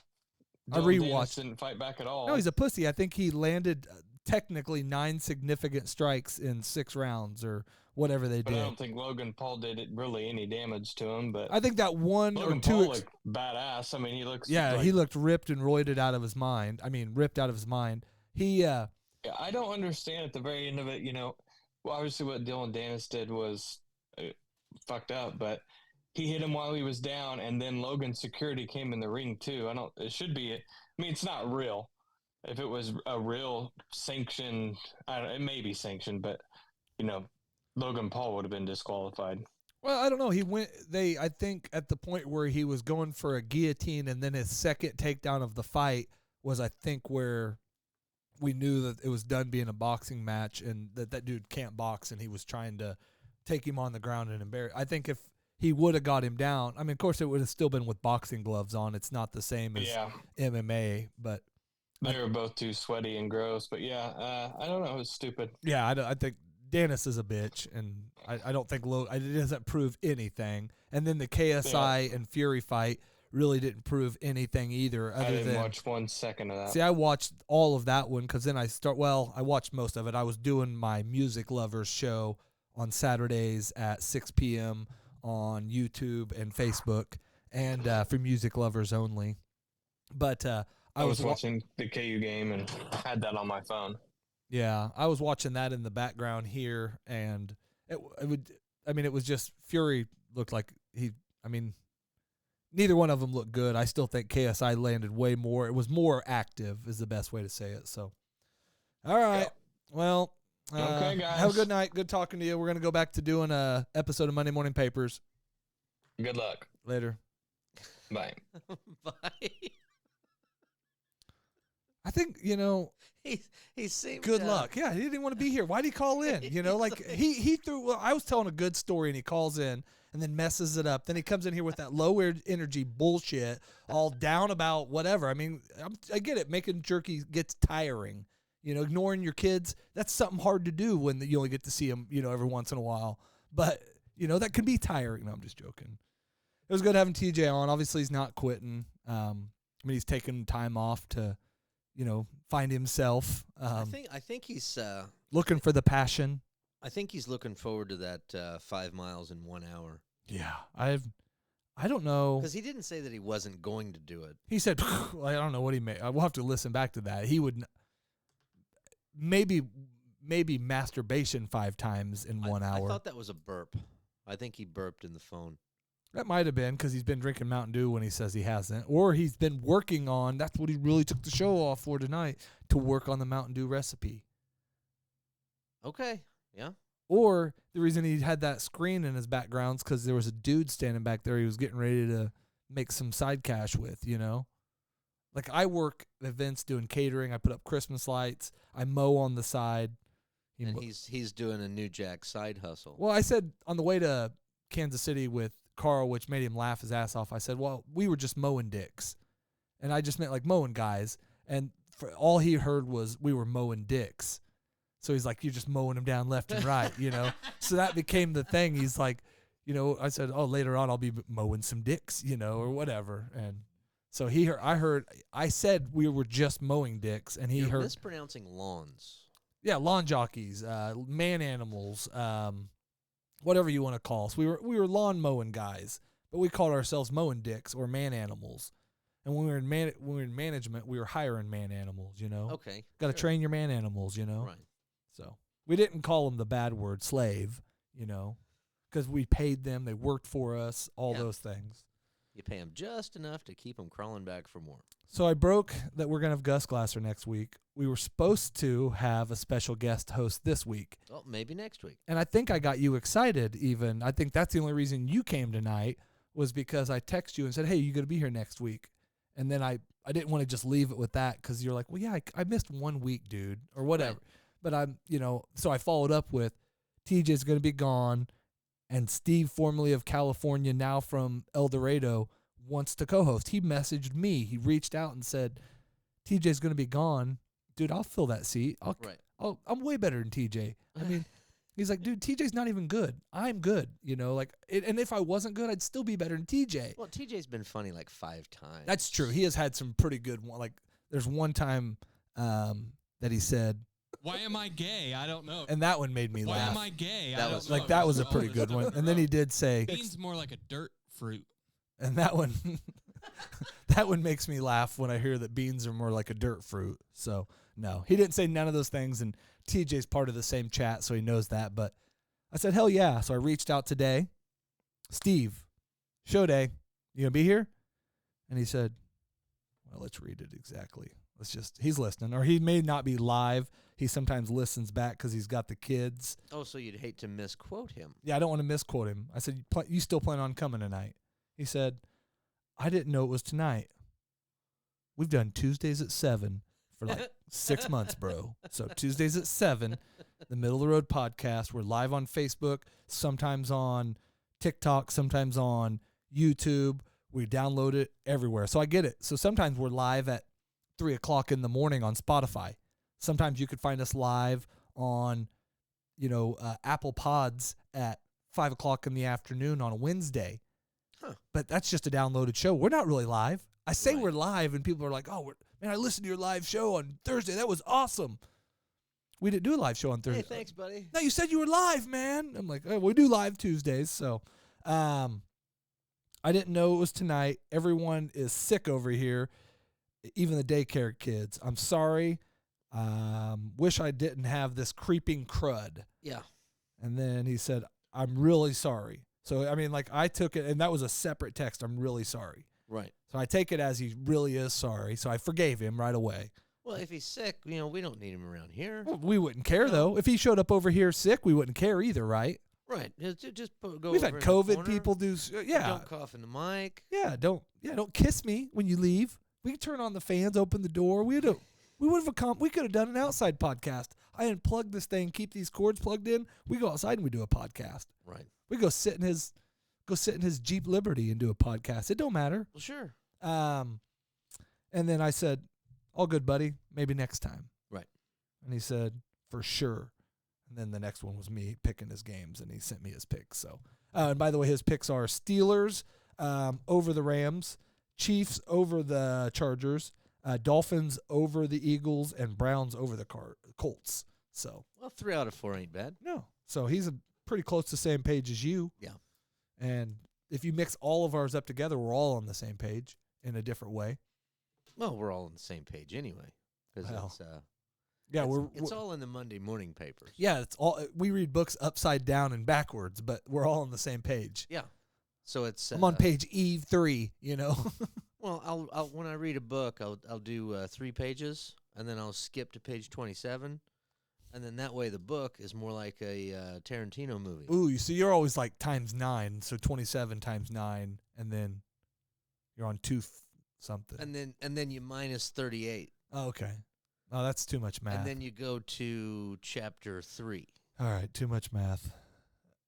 I Dylan Dennis rewatched. didn't fight back at all. No, he's a pussy. I think he landed technically 9 significant strikes in 6 rounds or whatever they but did. I don't think Logan Paul did it really any damage to him. But I think that one Logan or two. Paul looked badass. I mean, he looks. Yeah, like, he looked ripped and roided out of his mind. I mean, ripped out of his mind. He. Yeah, I don't understand at the very end of it. Well, obviously what Dylan Dennis did was fucked up, but he hit him while he was down, and then Logan's security came in the ring too. It should be. I mean, it's not real. If it was a real sanctioned, it may be sanctioned, but Logan Paul would have been disqualified. Well, I don't know. I think at the point where he was going for a guillotine, and then his second takedown of the fight was, I think, where we knew that it was done being a boxing match, and that dude can't box, and he was trying to take him on the ground and embarrass. I think if he would have got him down, I mean, of course, it would have still been with boxing gloves on. It's not the same as MMA, but they were both too sweaty and gross. But yeah, I don't know. It was stupid. Yeah, I think Dennis is a bitch, and I don't think it doesn't prove anything. And then the KSI and Fury fight really didn't prove anything either. I didn't watch 1 second of that. See, I watched all of that one because then I watched most of it. I was doing my Music Lovers show on Saturdays at 6 p.m. on YouTube and Facebook, and for Music Lovers only. But I was watching the KU game and had that on my phone. Yeah, I was watching that in the background here, and it was just Fury looked like neither one of them looked good. I still think KSI landed way more. It was more active is the best way to say it. So, all right. Yeah. Well, okay, guys. Have a good night. Good talking to you. We're going to go back to doing a episode of Monday Morning Papers. Good luck. Later. Bye. Bye. I think, he seemed good luck. Yeah, he didn't want to be here. Why'd he call in? He threw. Well, I was telling a good story, and he calls in and then messes it up. Then he comes in here with that low energy bullshit, all down about whatever. I mean, I get it. Making jerky gets tiring. Ignoring your kids, that's something hard to do when you only get to see them, every once in a while. But that can be tiring. No, I'm just joking. It was good having TJ on. Obviously, he's not quitting. He's taking time off to, find himself. I think he's looking for the passion. I think he's looking forward to that 5 miles in 1 hour. Yeah, I don't know, because he didn't say that he wasn't going to do it. He said, I don't know what he made. I will have to listen back to that. He would maybe masturbation 5 times in 1 hour. I thought that was a burp. I think he burped in the phone. That might have been because he's been drinking Mountain Dew when he says he hasn't. Or he's been working on, that's what he really took the show off for tonight, to work on the Mountain Dew recipe. Okay, yeah. Or the reason he had that screen in his background is because there was a dude standing back there he was getting ready to make some side cash with, Like I work events doing catering. I put up Christmas lights. I mow on the side. And he's doing a New Jack side hustle. Well, I said on the way to Kansas City with Carl, which made him laugh his ass off, I said, well, we were just mowing dicks. And I just meant like mowing guys. And for all he heard was we were mowing dicks. So he's like, you're just mowing them down left and right, So that became the thing. He's like, I said, oh, later on I'll be mowing some dicks, or whatever. And so I said we were just mowing dicks, and You're heard mispronouncing lawns. Yeah, lawn jockeys, man animals, whatever you want to call us. We were lawn mowing guys, but we called ourselves mowing dicks or man animals. And when we were in management, we were hiring man animals. Okay, got to train your man animals. Right. So we didn't call them the bad word slave, because we paid them, they worked for us, all those things. You pay them just enough to keep them crawling back for more. So I broke that we're going to have Gus Glasser next week. We were supposed to have a special guest host this week. Well, maybe next week. And I think I got you excited even. I think that's the only reason you came tonight was because I texted you and said, hey, you going to be here next week? And then I didn't want to just leave it with that because you're like, well, yeah, I missed 1 week, dude, or whatever. Right. But so I followed up with TJ's going to be gone. And Steve, formerly of California, now from El Dorado, wants to co-host. He messaged me. He reached out and said, TJ's going to be gone, dude, I'll fill that seat. Right. I'm way better than TJ. I mean, he's like, dude, TJ's not even good. I'm good, you know, like, and if I wasn't good, I'd still be better than TJ. Well, TJ's been funny like 5 times. That's true. He has had some pretty good one. Like, there's one time that he said, "Why am I gay? I don't know." and that one made me Why laugh. am I gay? That I was don't know. Like, that was a Oh, pretty this good stuff one. in a And then row. he did say, Beans more like a dirt fruit. and that one, that one makes me laugh when I hear that beans are more like a dirt fruit. So, no, he didn't say none of those things. And TJ's part of the same chat, so he knows that. But I said, hell yeah. So I reached out today. Steve, show day, you going to be here? And he said, well, let's read it exactly. He's listening. Or he may not be live. He sometimes listens back because he's got the kids. Oh, so you'd hate to misquote him. Yeah, I don't want to misquote him. I said, you still plan on coming tonight? He said, I didn't know it was tonight. We've done Tuesdays at 7 for like 6 months, bro. So Tuesdays at 7, the Middle of the Road podcast. We're live on Facebook, sometimes on TikTok, sometimes on YouTube. We download it everywhere. So I get it. So sometimes we're live at 3 o'clock in the morning on Spotify. Sometimes you could find us live on, Apple Pods at 5 o'clock in the afternoon on a Wednesday. Huh. But that's just a downloaded show. We're not really live. I say Right. we're live, and people are like, oh, man, I listened to your live show on Thursday. That was awesome. We didn't do a live show on Thursday. Hey, thanks, buddy. No, you said you were live, man. I'm like, oh, we do live Tuesdays. So I didn't know it was tonight. Everyone is sick over here, even the daycare kids. I'm sorry. Wish I didn't have this creeping crud. Yeah. And then he said, I'm really sorry. So, I mean, like, I took it, and that was a separate text. I'm really sorry. Right. So I take it as he really is sorry. So I forgave him right away. Well, if he's sick, we don't need him around here. Well, we wouldn't care, though. If he showed up over here sick, we wouldn't care either, right? Right. Just go We've over had in the COVID corner. people do, yeah. Don't cough in the mic. Yeah, don't kiss me when you leave. We can turn on the fans, open the door. We could have done an outside podcast. I unplug this thing, keep these cords plugged in. We go outside and we do a podcast. Right. We go sit in his Jeep Liberty and do a podcast. It don't matter. Well, sure. And then I said, all good, buddy. Maybe next time. Right. And he said, for sure. And then the next one was me picking his games, and he sent me his picks. So, and by the way, his picks are Steelers over the Rams, Chiefs over the Chargers, Dolphins over the Eagles, and Browns over the Colts. So, Well, 3 out of 4 ain't bad. no. So he's pretty close to the same page as you. Yeah. And if you mix all of ours up together, we're all on the same page in a different way. Well, we're all on the same page anyway. Because Well, Yeah, it's all in the Monday morning papers. Yeah, it's all we read books upside down and backwards, but we're all on the same page. Yeah. So it's I'm on page E3, Well, I'll when I read a book, I'll do 3 pages, and then I'll skip to page 27, and then that way the book is more like a Tarantino movie. Ooh, you see, you're always like times 9, so 27 times 9, and then you're on 2 something. And then you minus 38, Oh, okay. Oh, that's too much math. and then you go to chapter 3. All right, too much math.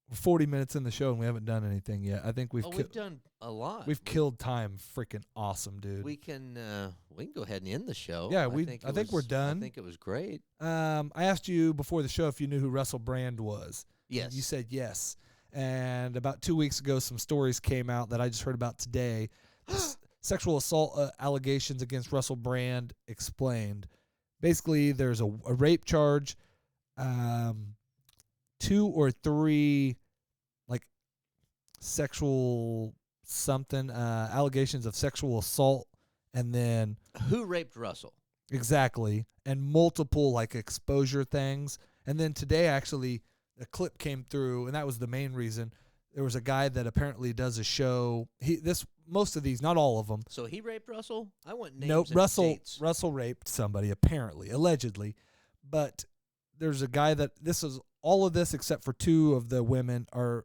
We're 40 minutes in the show and we haven't done anything yet. I think we've done a lot. we've killed time. Freaking awesome, dude. We can go ahead and end the show. Yeah, I think we're done. I think it was great. I asked you before the show if you knew who Russell Brand was. Yes. You said yes. And about 2 weeks ago, some stories came out that I just heard about today. Sexual assault allegations against Russell Brand explained. Basically, there's a rape charge, 2 or 3 like sexual something allegations of sexual assault, and then Who raped Russell? exactly, and multiple like exposure things. And then today, actually, a clip came through, and that was the main reason. There was a guy that apparently does a show. Most of these, not all of them. So he raped Russell? I want names. Nope, and dates. Russell raped somebody, apparently, allegedly. But there's a guy that all of this except for 2 of the women are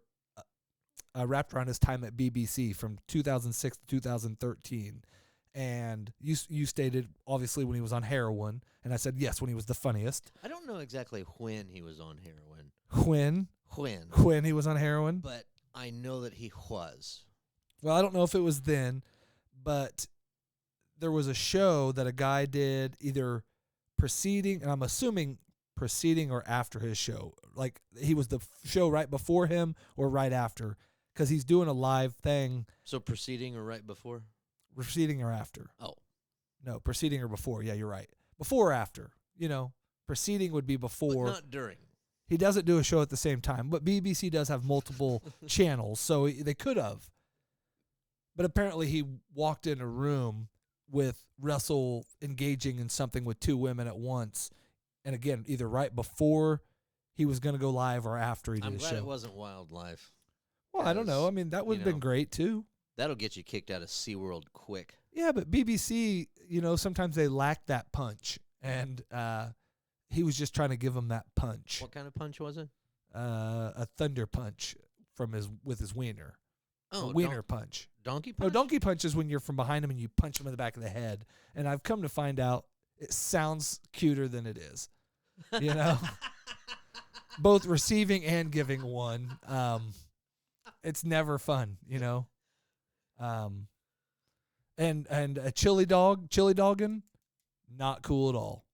wrapped around his time at BBC from 2006 to 2013. And you stated, obviously, when he was on heroin. And I said, yes, when he was the funniest. I don't know exactly when he was on heroin. When he was on heroin. But I know that he was. Well, I don't know if it was then, but there was a show that a guy did either preceding, and I'm assuming preceding or after his show. Like he was the show right before him or right after, because he's doing a live thing. So preceding or right before? Preceding or after? Oh. No, preceding or before. Yeah, you're right. Before or after. You know, preceding would be before. But not during. He doesn't do a show at the same time, but BBC does have multiple channels, so they could have. But apparently he walked in a room with Russell engaging in something with two women at once. And again, either right before he was going to go live or after he did I'm the glad show. it wasn't wildlife. Well, I don't know. I mean, that would have been great too. That'll get you kicked out of SeaWorld quick. Yeah, but BBC, sometimes they lack that punch. And he was just trying to give him that punch. What kind of punch was it? A thunder punch with his wiener. Oh, a wiener punch. Donkey punch? No, donkey punch is when you're from behind him and you punch him in the back of the head. And I've come to find out it sounds cuter than it is. Both receiving and giving one. It's never fun, And a chili dogging, not cool at all.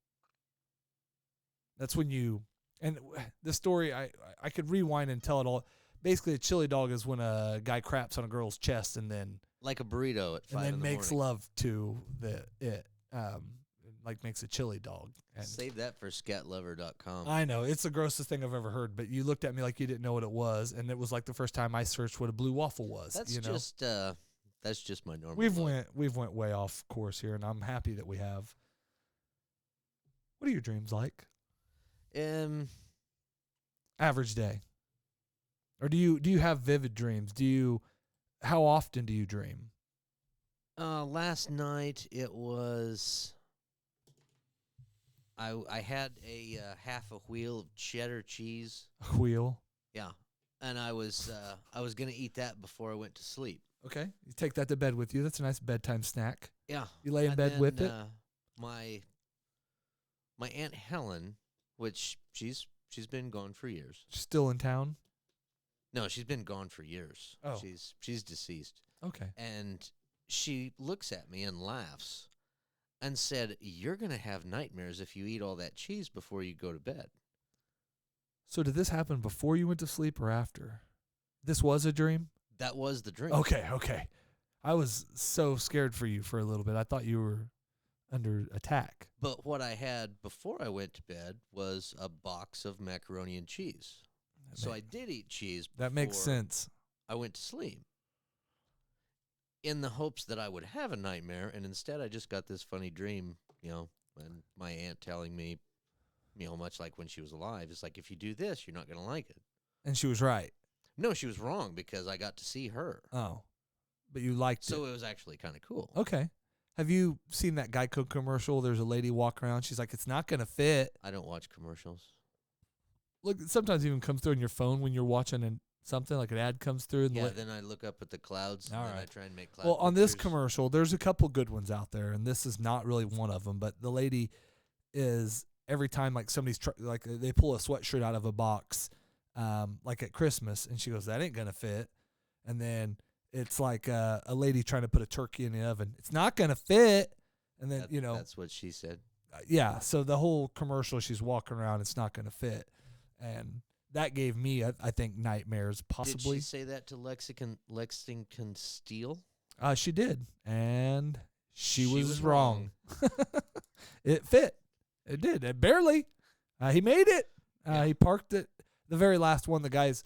That's when and the story, I could rewind and tell it all. Basically, a chili dog is when a guy craps on a girl's chest and then like a burrito at 5 and then in the makes morning. love to like makes a chili dog. And Save that for scatlover.com. I know it's the grossest thing I've ever heard, but you looked at me like you didn't know what it was, and it was like the first time I searched what a blue waffle was. That's just my normal. We've went way off course here, and I'm happy that we have. What are your dreams like? Average day. Or do you have vivid dreams? How often do you dream? Last night it was. I had a half a wheel of cheddar cheese. A wheel? Yeah, and I was gonna eat that before I went to sleep. Okay, you take that to bed with you. That's a nice bedtime snack. Yeah, you lay in bed with it. My Aunt Helen, which she's been gone for years. Still in town? No, she's been gone for years. Oh, she's deceased. Okay, and she looks at me and laughs, and said, "You're gonna have nightmares if you eat all that cheese before you go to bed." So did this happen before you went to sleep or after? This was a dream? That was the dream. Okay. I was so scared for you for a little bit. I thought you were under attack. But what I had before I went to bed was a box of macaroni and cheese. So I did eat cheese before that makes sense. I went to sleep in the hopes that I would have a nightmare, and instead I just got this funny dream, and my aunt telling me, much like when she was alive, it's like, if you do this, you're not going to like it. And she was right. No, she was wrong, because I got to see her. Oh, but you liked it. So it was actually kind of cool. Okay. Have you seen that Geico commercial? There's a lady walk around. She's like, it's not going to fit. I don't watch commercials. Look, sometimes it even comes through on your phone when you're watching something, like an ad comes through. And then I look up at the clouds, and then I try and make cloud Well, on this pictures. commercial, there's a couple good ones out there, and this is not really one of them, but the lady is, every time like somebody's, they pull a sweatshirt out of a box, like at Christmas, and she goes, that ain't going to fit. And then it's like a lady trying to put a turkey in the oven. It's not going to fit. And then, That's what she said. Yeah, so the whole commercial, she's walking around, it's not going to fit. And that gave me, I think, nightmares, possibly. Did she say that to Lexington Steel? She did, and she was wrong. It fit. It did. It barely. He made it. He parked it. The very last one, the guy's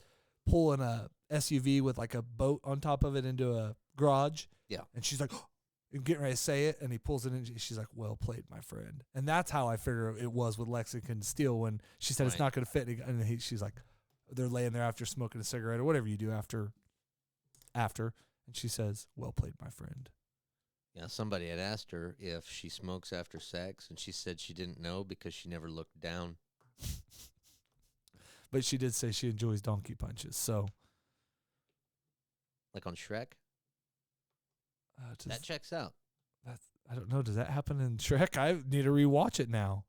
pulling a SUV with like a boat on top of it into a garage. Yeah. And she's like, getting ready to say it, and he pulls it in. She's like, well played, my friend. And that's how I figure it was with Lexington Steel when she said it's not going to fit. And she's like, they're laying there after smoking a cigarette or whatever you do after. And she says, well played, my friend. Yeah, somebody had asked her if she smokes after sex, and she said she didn't know because she never looked down. But she did say she enjoys donkey punches. So, like on Shrek? That checks out. I don't know. Does that happen in Shrek? I need to rewatch it now.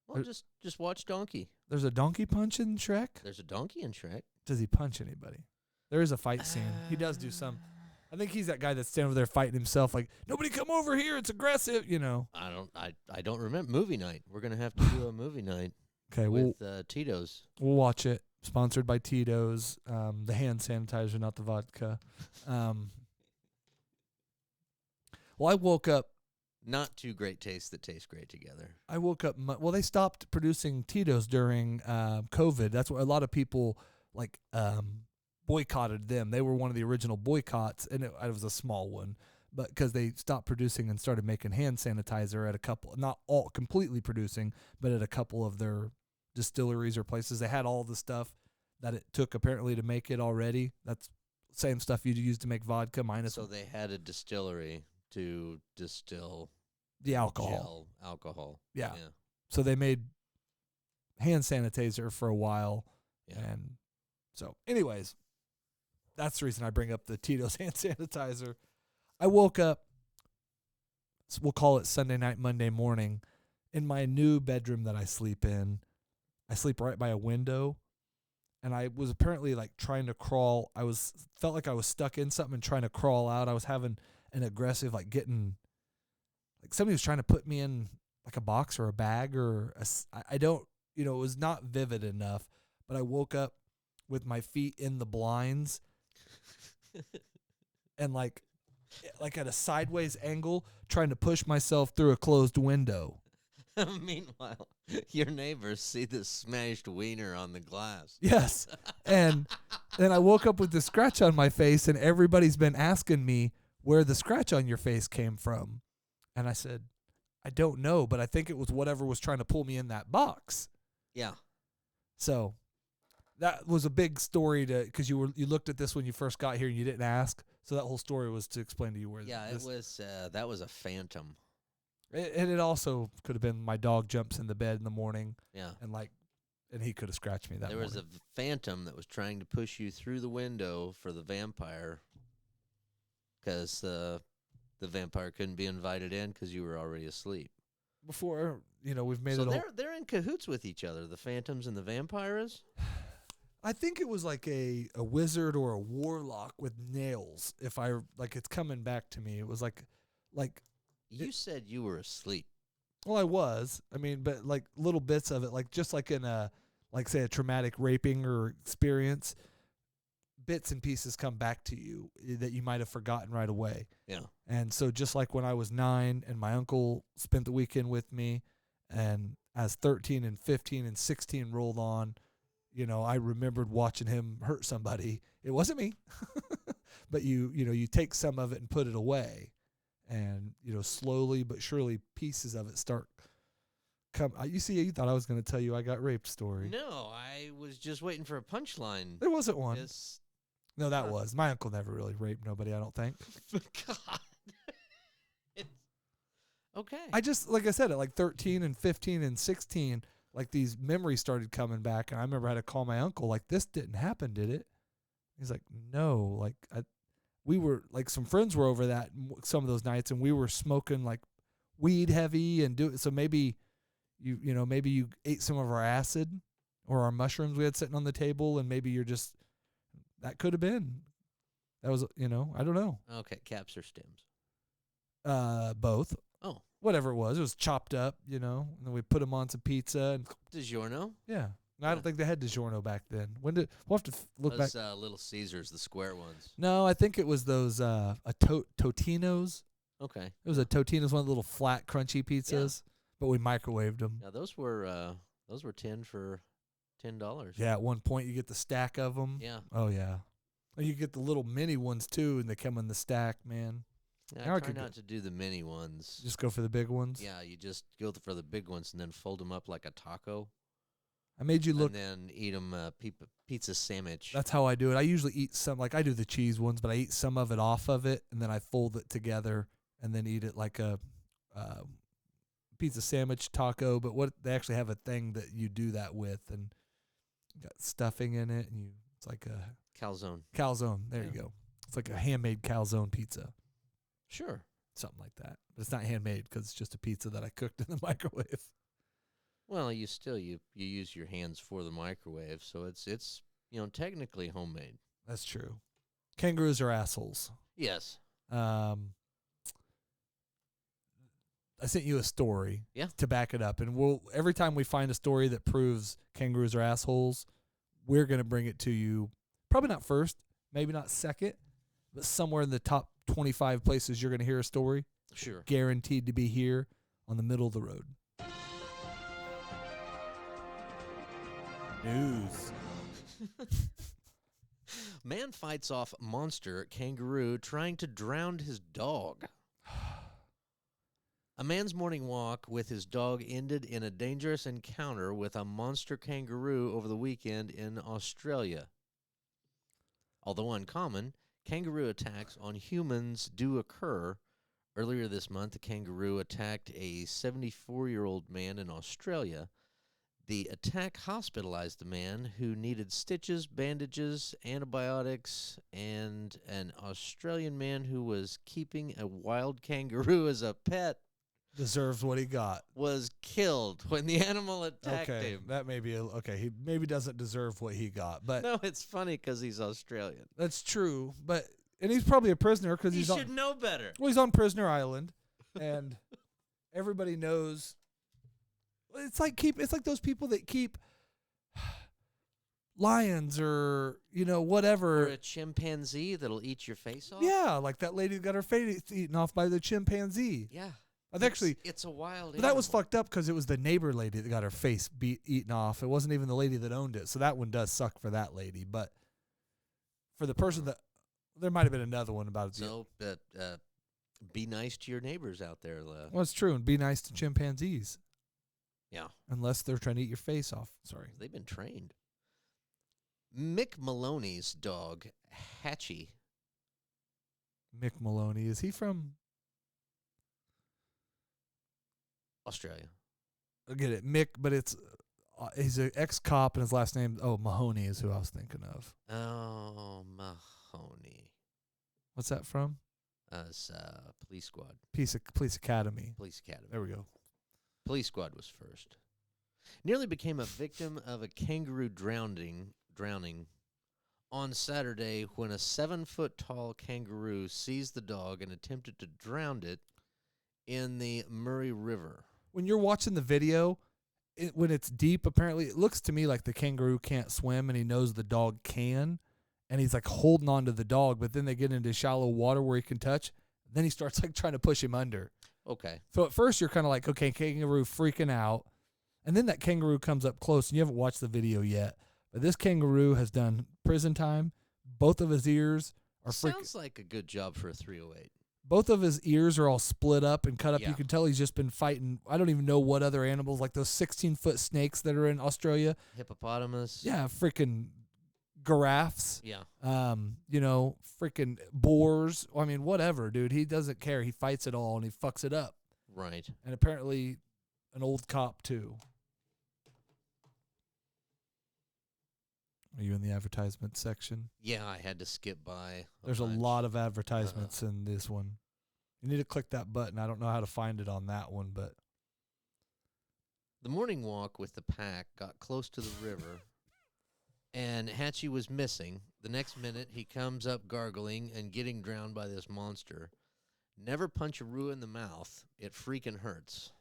Well, just watch Donkey. There's a donkey punch in Shrek? There's a donkey in Shrek. Does he punch anybody? There is a fight scene. He does do some. I think he's that guy that's standing over there fighting himself, like, nobody come over here, it's aggressive, I don't remember movie night. We're gonna have to do a movie night Okay, with Tito's. we'll watch it. Sponsored by Tito's, the hand sanitizer, not the vodka. Well, I woke up. Not two great tastes that taste great together. I woke up. Well, they stopped producing Tito's during COVID. That's why a lot of people boycotted them. They were one of the original boycotts, and it was a small one, but because they stopped producing and started making hand sanitizer at a couple, not all completely producing, but at a couple of their distilleries or places. They had all the stuff that it took apparently to make it already. That's same stuff you'd use to make vodka minus. So they had a distillery to distill the alcohol. gel alcohol. Yeah. So they made hand sanitizer for a while. Yeah. And so, anyways, that's the reason I bring up the Tito's hand sanitizer. I woke up, we'll call it Sunday night, Monday morning, in my new bedroom that I sleep in. I sleep right by a window, and I was apparently like trying to crawl. Felt like I was stuck in something and trying to crawl out. I was having an aggressive, like somebody was trying to put me in like a box or a bag or I don't, it was not vivid enough, but I woke up with my feet in the blinds and like at a sideways angle trying to push myself through a closed window. Meanwhile, your neighbors see the smashed wiener on the glass. Yes. And then I woke up with the scratch on my face, and everybody's been asking me where the scratch on your face came from. And I said, I don't know, but I think it was whatever was trying to pull me in that box. Yeah. So that was a big story because you looked at this when you first got here and you didn't ask. So that whole story was to explain to you where. Yeah, it was. That was a phantom. And it also could have been my dog jumps in the bed in the morning. Yeah. And he could have scratched me that There morning. was a phantom that was trying to push you through the window for the vampire because the vampire couldn't be invited in because you were already asleep. Before, we've made So it they're in cahoots with each other, the phantoms and the vampires? I think it was like a wizard or a warlock with nails. It's coming back to me. It was like You said you were asleep. well, I was. I mean, but like little bits of it, like just like in say a traumatic raping or experience, bits and pieces come back to you that you might have forgotten right away. Yeah. And so just like when I was 9 and my uncle spent the weekend with me, and as 13 and 15 and 16 rolled on, I remembered watching him hurt somebody. It wasn't me, but you take some of it and put it away. And, slowly but surely pieces of it start come. You thought I was going to tell you I got raped story. No, I was just waiting for a punchline. There wasn't one. Yes. No, that was. My uncle never really raped nobody, I don't think. God. Okay. I just, like I said, at like 13 and 15 and 16, like these memories started coming back. And I remember I had to call my uncle, like, this didn't happen, did it? He's like, no. Like, we were, like, some friends were over that some of those nights, and we were smoking, like, weed heavy and do it. So maybe maybe you ate some of our acid or our mushrooms we had sitting on the table, and maybe you're just, that could have been. That was, I don't know. Okay, caps or stems? Both. Oh. Whatever it was chopped up, and then we put them on some pizza. And DiGiorno? yeah. I don't think they had DiGiorno back then. We'll have to look Those, back. Little Caesars, the square ones. No, I think it was those Totino's. Okay. It was a Totino's, one of the little flat, crunchy pizzas, but we microwaved them. Now those were 10 for $10. Yeah, at one point you get the stack of them. Yeah. Oh yeah. And you get the little mini ones too, and they come in the stack, man. Yeah, I try not to do the mini ones. Just go for the big ones. Yeah, you just go for the big ones and then fold them up like a taco. I made you look. And then eat them pizza sandwich. That's how I do it. I usually eat some, like I do the cheese ones, but I eat some of it off of it, and then I fold it together and then eat it like a pizza sandwich taco. But what they actually have a thing that you do that with, and you got stuffing in it, and it's like a calzone. Calzone. There you go. It's like a handmade calzone pizza. Sure. Something like that. But it's not handmade because it's just a pizza that I cooked in the microwave. Well, you use your hands for the microwave, so it's technically homemade. That's true. Kangaroos are assholes. Yes. I sent you a story to back it up, and every time we find a story that proves kangaroos are assholes, we're going to bring it to you. Probably not first, maybe not second, but somewhere in the top 25 places you're going to hear a story. Sure. Guaranteed to be here on the middle of the road. News. Man fights off monster kangaroo trying to drown his dog. A man's morning walk with his dog ended in a dangerous encounter with a monster kangaroo over the weekend in Australia. Although uncommon, kangaroo attacks on humans do occur. Earlier this month, a kangaroo attacked a 74-year-old man in Australia. The attack hospitalized the man, who needed stitches, bandages, antibiotics, and an Australian man who was keeping a wild kangaroo as a pet Deserves what he got. was killed when the animal attacked Okay, him. that may be okay. He maybe doesn't deserve what he got, but No, it's funny because he's Australian. that's true. And he's probably a prisoner because He he's should on. know better. Well, he's on Prisoner Island, and everybody knows. It's like those people that keep lions or whatever. Or a chimpanzee that'll eat your face off. Yeah, like that lady that got her face eaten off by the chimpanzee. Yeah. It's a wild But that was animal. fucked up because it was the neighbor lady that got her face eaten off. It wasn't even the lady that owned it. So that one does suck for that lady. But for the person that, there might have been another one about it. So, be nice to your neighbors out there. Well, it's true. And be nice to chimpanzees. Yeah. Unless they're trying to eat your face off. Sorry. They've been trained. Mick Maloney's dog, Hatchie. Mick Maloney. Is he from? Australia. I get it. Mick, but it's he's an ex-cop and his last name, Mahoney is who I was thinking of. Oh, Mahoney. What's that from? It's Police Squad. Police Academy. Police Academy. There we go. Police Squad was first. Nearly became a victim of a kangaroo drowning on Saturday when a 7-foot-tall kangaroo seized the dog and attempted to drown it in the Murray River. When you're watching the video, when it's deep, apparently it looks to me like the kangaroo can't swim and he knows the dog can, and he's like holding on to the dog, but then they get into shallow water where he can touch. Then he starts like trying to push him under. Okay. So at first you're kind of like, okay, kangaroo freaking out. And then that kangaroo comes up close, and you haven't watched the video yet. But this kangaroo has done prison time. Both of his ears are Sounds like a good job for a 308. Both of his ears are all split up and cut up. Yeah. You can tell he's just been fighting. I don't even know what other animals, like those 16-foot snakes that are in Australia. Hippopotamus. Yeah, freaking giraffes. Yeah. Freaking boars. I mean, whatever, dude. He doesn't care. He fights it all, and he fucks it up. Right. And apparently an old cop, too. Are you in the advertisement section? Yeah, I had to skip by. There's a bunch. lot of advertisements in this one. You need to click that button. I don't know how to find it on that one, but The morning walk with the pack got close to the river, and Hatchie was missing. The next minute, he comes up gargling and getting drowned by this monster. Never punch a roo in the mouth. It freaking hurts.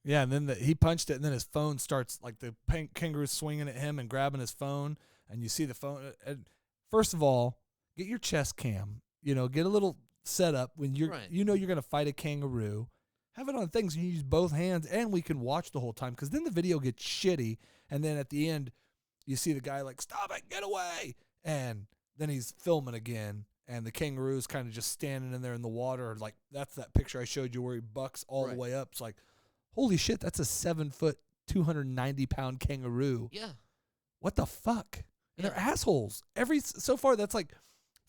yeah, and then he punched it, and then his phone starts, like the kangaroo swinging at him and grabbing his phone, and you see the phone. And first of all, get your chest cam. Get a little setup when you're, Right. you're going to fight a kangaroo. Have it on things. You use both hands, and we can watch the whole time, because then the video gets shitty, and then at the end, you see the guy like, stop it, get away, and then he's filming again, and the kangaroo's kind of just standing in there in the water, like that's that picture I showed you where he bucks all Right. the way up. It's like, holy shit, that's a 7-foot, 290-pound kangaroo. Yeah. What the fuck? And Yeah. they're assholes. So far, that's like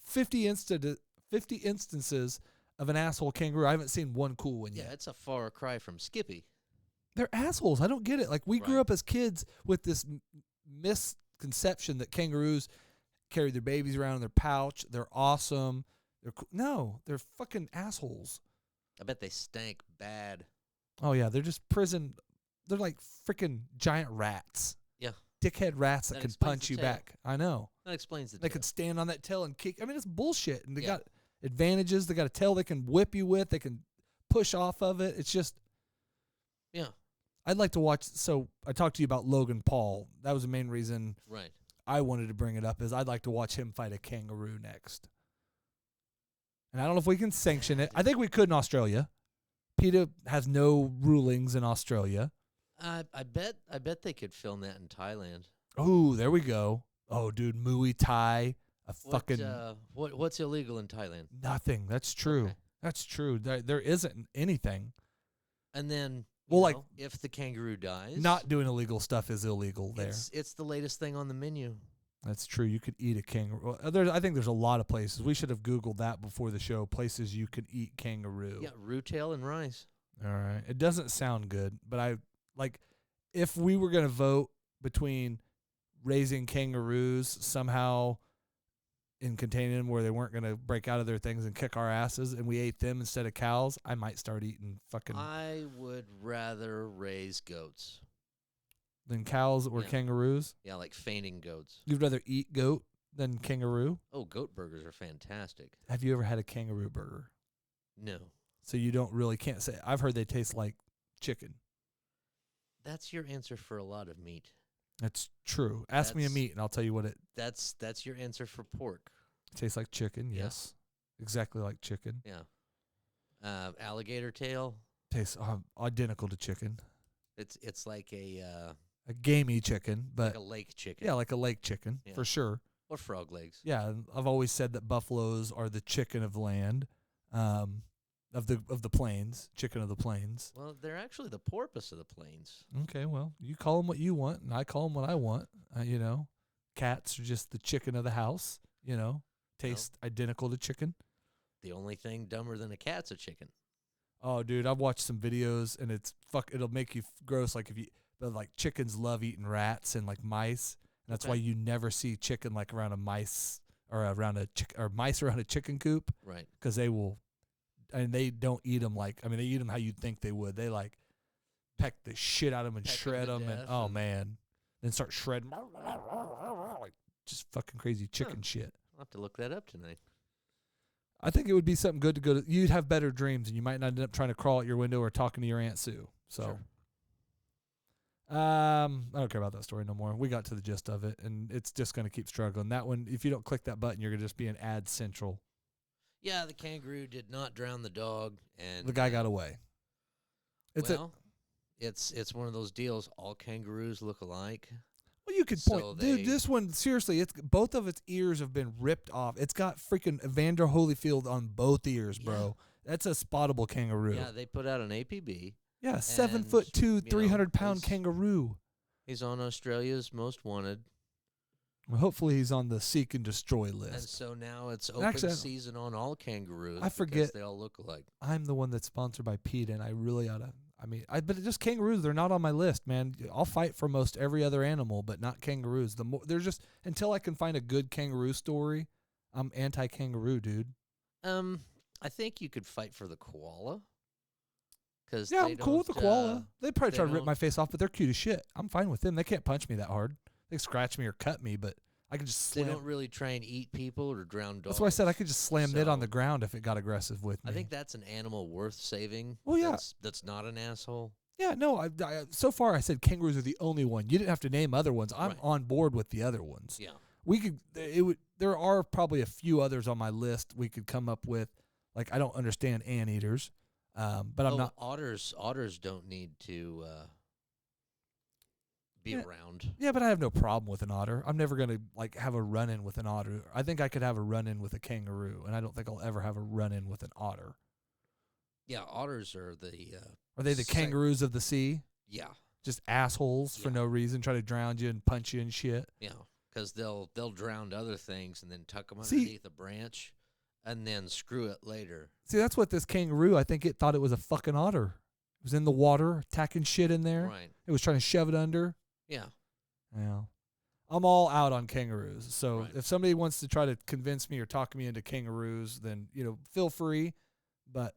50 instances of an asshole kangaroo. I haven't seen one cool one Yeah, yet. it's a far cry from Skippy. They're assholes. I don't get it. Like, we grew Right. up as kids with this misconception that kangaroos carry their babies around in their pouch. They're awesome. No, they're fucking assholes. I bet they stank bad. Oh, yeah. They're just prison. They're like freaking giant rats. Yeah. dickhead rats that That can explains punch the you tail. back. I know. That explains the They tail. could stand on that tail and kick. I mean, it's bullshit. And they Yeah. got advantages. They got a tail they can whip you with. They can push off of it. It's just, Yeah. I'd like to watch. So I talked to you about Logan Paul. That was the main reason Right. I wanted to bring it up, is I'd like to watch him fight a kangaroo next. And I don't know if we can sanction it. I think we could in Australia. PETA has no rulings in Australia. I bet they could film that in Thailand. Oh, there we go. Oh, dude, Muay Thai, What's illegal in Thailand? nothing. That's true. Okay. That's true. There isn't anything. And then, Well, like- if the kangaroo dies, Not doing illegal stuff is illegal there. It's the latest thing on the menu. That's true. You could eat a kangaroo. I think there's a lot of places. We should have Googled that before the show. Places you could eat kangaroo. Yeah, root tail and rice. All right. It doesn't sound good, but I like if we were going to vote between raising kangaroos somehow and containing them where they weren't going to break out of their things and kick our asses and we ate them instead of cows, I might start eating fucking I would rather raise goats. than cows or Yeah. kangaroos. Yeah, like fainting goats. You'd rather eat goat than kangaroo? Oh, goat burgers are fantastic. Have you ever had a kangaroo burger? No. So you don't really can't say. I've heard they taste like chicken. That's your answer for a lot of meat. That's true. Ask me a That's- meat and I'll tell you what it That's your answer for pork. tastes like. Chicken, Yeah. yes. Exactly like chicken. Yeah. Alligator tail. Tastes identical to chicken. It's like a Gamey chicken, but lake chicken. yeah, like a lake chicken Yeah. for sure. Or frog legs. Yeah, and I've always said that buffaloes are the chicken of the land, of the plains, chicken of the plains. Well, they're actually the porpoise of the plains. Okay, well, you call them what you want, and I call them what I want. Cats are just the chicken of the house. Taste identical to chicken. The only thing dumber than a cat's a chicken. Oh, dude, I've watched some videos, and it'll make you gross. But like chickens love eating rats and like mice, and that's why Okay. you never see chicken like around a mice or mice around a chicken coop, Right. because they will, and they don't eat them they eat them how you'd think they would. They like peck the shit out of them and Peck 'em shred to them, and death oh and- man, then start shredding like just fucking crazy chicken shit. I'll have to look that up tonight. I think it would be something good to go to. You'd have better dreams, and you might not end up trying to crawl out your window or talking to your Aunt Sue. So, Sure. I don't care about that story no more. We got to the gist of it, and it's just going to keep struggling. That one, if you don't click that button, you're going to just be an ad central. Yeah, the kangaroo did not drown the dog, and The guy got away. It's it's one of those deals. All kangaroos look alike. well, you could so point, dude. they- This one, seriously, it's both of its ears have been ripped off. It's got freaking Evander Holyfield on both ears, bro. That's a spottable kangaroo. Yeah, they put out an APB. Yeah, and, 7'2", you know, 300-pound he's- kangaroo. He's on Australia's most wanted, Well, hopefully, he's on the seek and destroy and list. so now it's open Actually, season on all kangaroos. I because forget- they all look alike. I'm the one that's sponsored by PETA, and I really ought to. But just kangaroos, they're not on my list, man. I'll fight for most every other animal, but not kangaroos. They're just until I can find a good kangaroo story, I'm anti-kangaroo, dude. I think you could fight for the koala. Cause Yeah, they I'm cool with the don't, koala. They probably they try to rip don't- my face off, but they're cute as shit. I'm fine with them. They can't punch me that hard. They scratch me or cut me, but I can just They slam. don't really try and eat people or drown dogs. That's why I said I could just slam it on So, the ground if it got aggressive with me. I think that's an animal worth saving. Well, yeah. That's not an asshole. Yeah, no. So far, I said kangaroos are the only one. You didn't have to name other ones. I'm Right. on board with the other ones. Yeah. We could. There are probably a few others on my list we could come up with. Like I don't understand anteaters, but I'm not. Otters don't need to be Yeah. around. Yeah, but I have no problem with an otter. I'm never gonna have a run-in with an otter. I think I could have a run-in with a kangaroo, and I don't think I'll ever have a run-in with an otter. Yeah, otters are the Are they the Sec- kangaroos of the sea? yeah. Just assholes for Yeah. no reason, try to drown you and punch you and shit. Yeah, because they'll drown other things and then tuck them See- underneath a branch, and then screw it later. See, that's what this kangaroo. I think it thought it was a fucking otter. It was in the water, tacking shit in there. Right. It was trying to shove it under. Yeah. Yeah. I'm all out on kangaroos. So Right. if somebody wants to try to convince me or talk me into kangaroos, then, feel free. But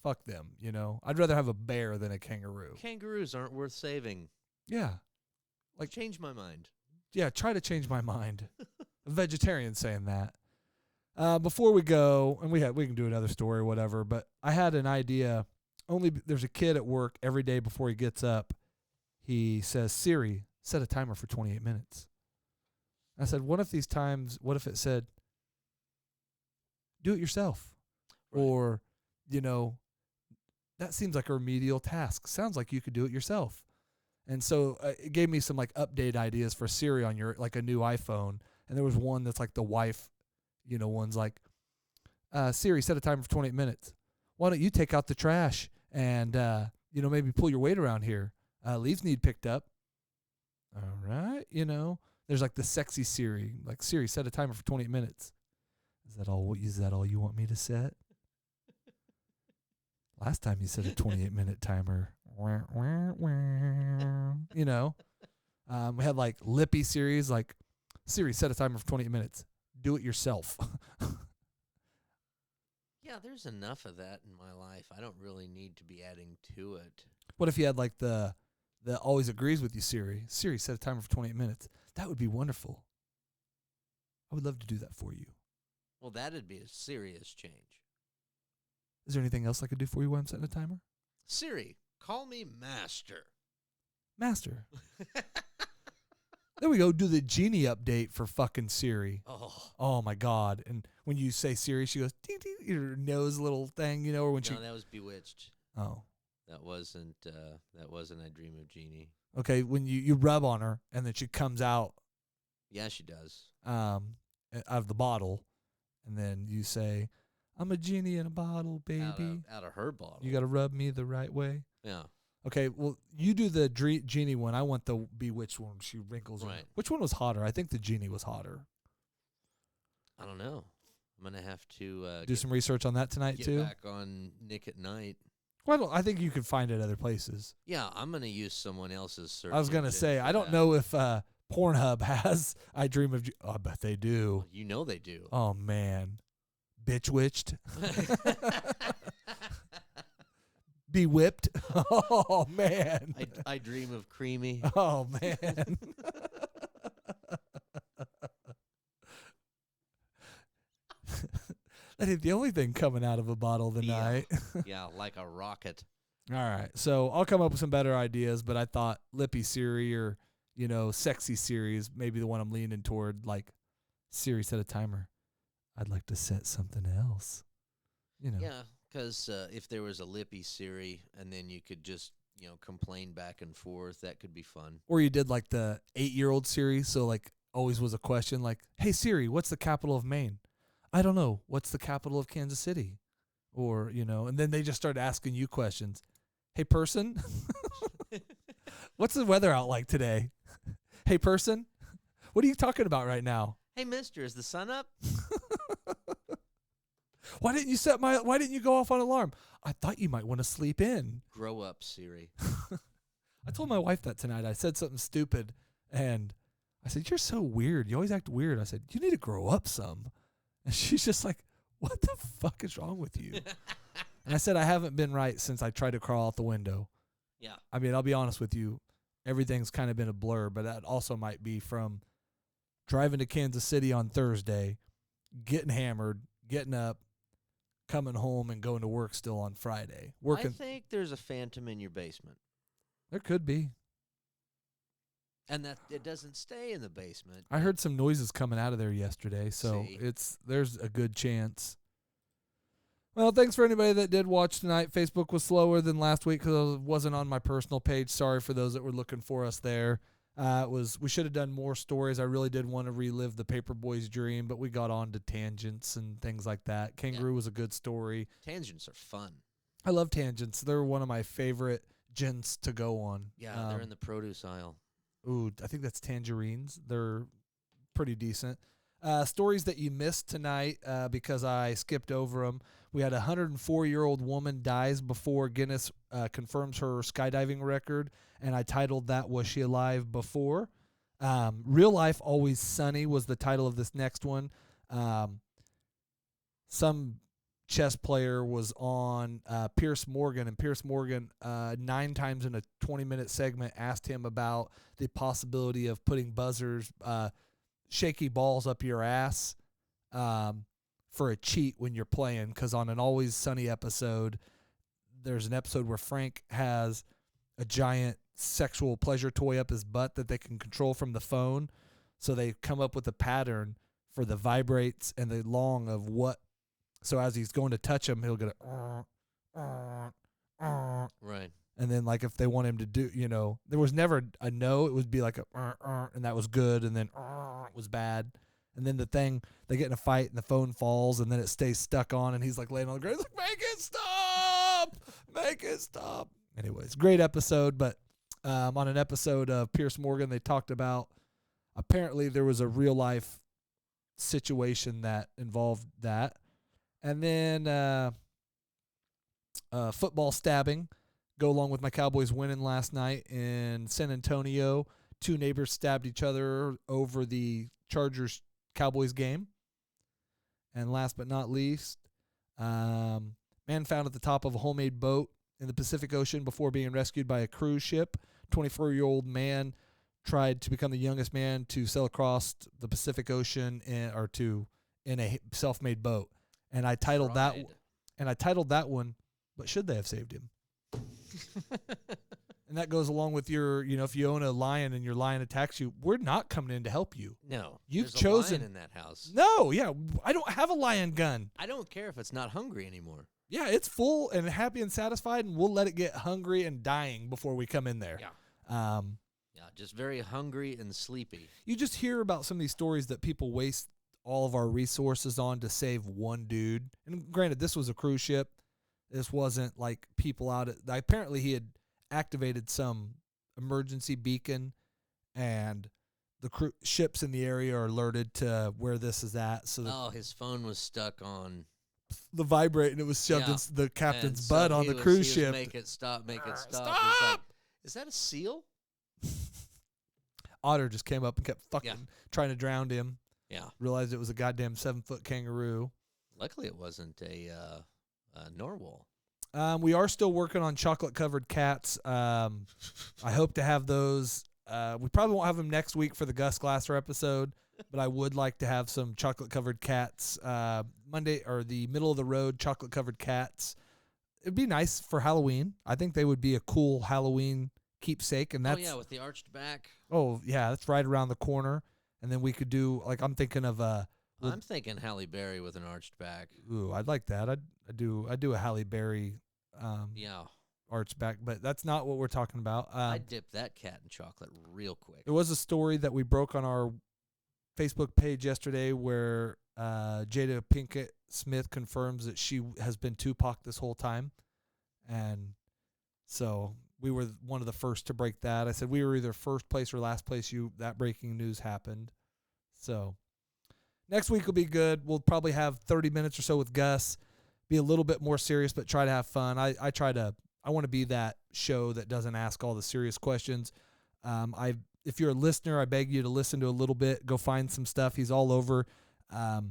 fuck them, I'd rather have a bear than a kangaroo. Kangaroos aren't worth saving. Yeah. Like, change my mind. yeah, try to change my mind. A vegetarian saying that. Before we go, and we can do another story or whatever, but I had an idea. There's a kid at work every day before he gets up. He says, Siri, set a timer for 28 minutes. I said, what if it said, do it yourself? Right. Or, that seems like a remedial task. Sounds like you could do it yourself. And so it gave me some like update ideas for Siri on your like a new iPhone. And there was one that's like the wife, one's like, Siri, set a timer for 28 minutes. Why don't you take out the trash and, maybe pull your weight around here? Leaves need picked up. All right. There's like the sexy Siri, like Siri, set a timer for 28 minutes. Is that all you want me to set? Last time you set a 28-minute timer. We had like lippy Siris, like Siri, set a timer for 28 minutes. Do it yourself. Yeah, there's enough of that in my life. I don't really need to be adding to it. What if you had like the always agrees with you Siri? Siri, set a timer for 28 minutes. That would be wonderful. I would love to do that for you. Well, that'd be a serious change. Is there anything else I could do for you while I'm setting a timer? Siri, call me Master. Master. There we go. Do the genie update for fucking Siri. Oh my God. And when you say Siri, she goes, ding, ding, your nose little thing, or when No, that was Bewitched. Oh. That wasn't I Dream of Jeannie. Okay, when you rub on her and then she comes out. Yeah, she does. Out of the bottle. And then you say, I'm a genie in a bottle, baby. Out of her bottle. You got to rub me the right way. Yeah. Okay, well, you do the genie one. I want the Bewitched one. She wrinkles. Right. Which one was hotter? I think the genie was hotter. I don't know. I'm going to have to do some research on that tonight, get too. back on Nick at Night. Well, I think you can find it other places. Yeah, I'm going to use someone else's search. I was going to say, I don't know if Pornhub has I Dream of Oh, I bet they do. You know they do. Oh, man. Bitch-witched. Be whipped. Oh, man. I Dream of Creamy. Oh, man. That ain't the only thing coming out of a bottle tonight. Yeah, like a rocket. All right. So I'll come up with some better ideas, but I thought Lippy Siri or, Sexy Siri is maybe the one I'm leaning toward. Like, Siri, set a timer. I'd like to set something else. Yeah, because if there was a Lippy Siri and then you could just, complain back and forth, that could be fun. Or you did like the 8-year-old Siri. So like always was a question like, hey, Siri, what's the capital of Maine? I don't know. What's the capital of Kansas City? Or, and then they just start asking you questions. Hey, person, what's the weather out like today? Hey, person, what are you talking about right now? Hey, mister, is the sun up? Why didn't you go off on alarm? I thought you might want to sleep in. Grow up, Siri. I told my wife that tonight. I said something stupid, and I said, you're so weird. You always act weird. I said, you need to grow up some. And she's just like, what the fuck is wrong with you? And I said, I haven't been right since I tried to crawl out the window. Yeah. I mean, I'll be honest with you. Everything's kind of been a blur, but that also might be from driving to Kansas City on Thursday, getting hammered, getting up, coming home, and going to work still on Friday. I think there's a phantom in your basement. There could be. And that it doesn't stay in the basement. I heard some noises coming out of there yesterday, so See? there's a good chance. Well, thanks for anybody that did watch tonight. Facebook was slower than last week because I wasn't on my personal page. Sorry for those that were looking for us there. We should have done more stories. I really did want to relive the Paperboys dream, but we got on to tangents and things like that. Kangaroo was a good story. Tangents are fun. I love tangents. They're one of my favorite gents to go on. Yeah, they're in the produce aisle. Ooh, I think that's tangerines. They're pretty decent. Stories that you missed tonight because I skipped over them. We had a 104-year-old woman dies before Guinness confirms her skydiving record, and I titled that, Was She Alive Before? Real Life Always Sunny was the title of this next one. Some chess player was on Pierce Morgan, and Pierce Morgan 9 times in a 20-minute segment asked him about the possibility of putting buzzers, shaky balls up your ass for a cheat when you're playing, because on an Always Sunny episode, there's an episode where Frank has a giant sexual pleasure toy up his butt that they can control from the phone, so they come up with a pattern for the vibrates and the long of what. So as he's going to touch him, he'll get a Right. and then like if they want him to do, there was never a no, it would be like a and that was good, and then was bad. And then they get in a fight and the phone falls and then it stays stuck on and he's like laying on the ground, he's like, make it stop, make it stop. Anyways, great episode. But on an episode of Pierce Morgan, they talked about apparently there was a real life situation that involved that. And then football stabbing, go along with my Cowboys winning last night in San Antonio. 2 neighbors stabbed each other over the Chargers-Cowboys game. And last but not least, man found at the top of a homemade boat in the Pacific Ocean before being rescued by a cruise ship. 24-year-old man tried to become the youngest man to sail across the Pacific Ocean in a self-made boat. And I titled that one, but should they have saved him? And that goes along with your, if you own a lion and your lion attacks you, we're not coming in to help you. No. You've there's chosen a lion in that house. No, yeah, I don't have a lion gun. I don't care if it's not hungry anymore. Yeah, it's full and happy and satisfied, and we'll let it get hungry and dying before we come in there. Yeah. Yeah, just very hungry and sleepy. You just hear about some of these stories that people waste all of our resources on to save one dude. And granted, this was a cruise ship. This wasn't like people out apparently he had activated some emergency beacon, and the ships in the area are alerted to where this is at. So his phone was stuck on the vibrate, and it was shoved in the captain's butt on the cruise ship. Make it stop, make it stop. Stop! Like, is that a seal? Otter just came up and kept fucking trying to drown him. Yeah. Realized it was a goddamn 7-foot kangaroo. Luckily, it wasn't a narwhal. We are still working on chocolate-covered cats. I hope to have those. We probably won't have them next week for the Gus Glasser episode, but I would like to have some chocolate-covered cats Monday, or the middle of the road chocolate-covered cats. It'd be nice for Halloween. I think they would be a cool Halloween keepsake, and that's with the arched back. Oh yeah, that's right around the corner. And then we could do, like, I'm thinking of I'm thinking Halle Berry with an arched back. Ooh, I'd like that. I'd do a Halle Berry arched back, but that's not what we're talking about. I'd dip that cat in chocolate real quick. There was a story that we broke on our Facebook page yesterday where Jada Pinkett Smith confirms that she has been Tupac this whole time. And so we were one of the first to break that. I said we were either first place or last place that breaking news happened. So next week will be good. We'll probably have 30 minutes or so with Gus. Be a little bit more serious, but try to have fun. I want to be that show that doesn't ask all the serious questions. If you're a listener, I beg you to listen to a little bit. Go find some stuff. He's all over. I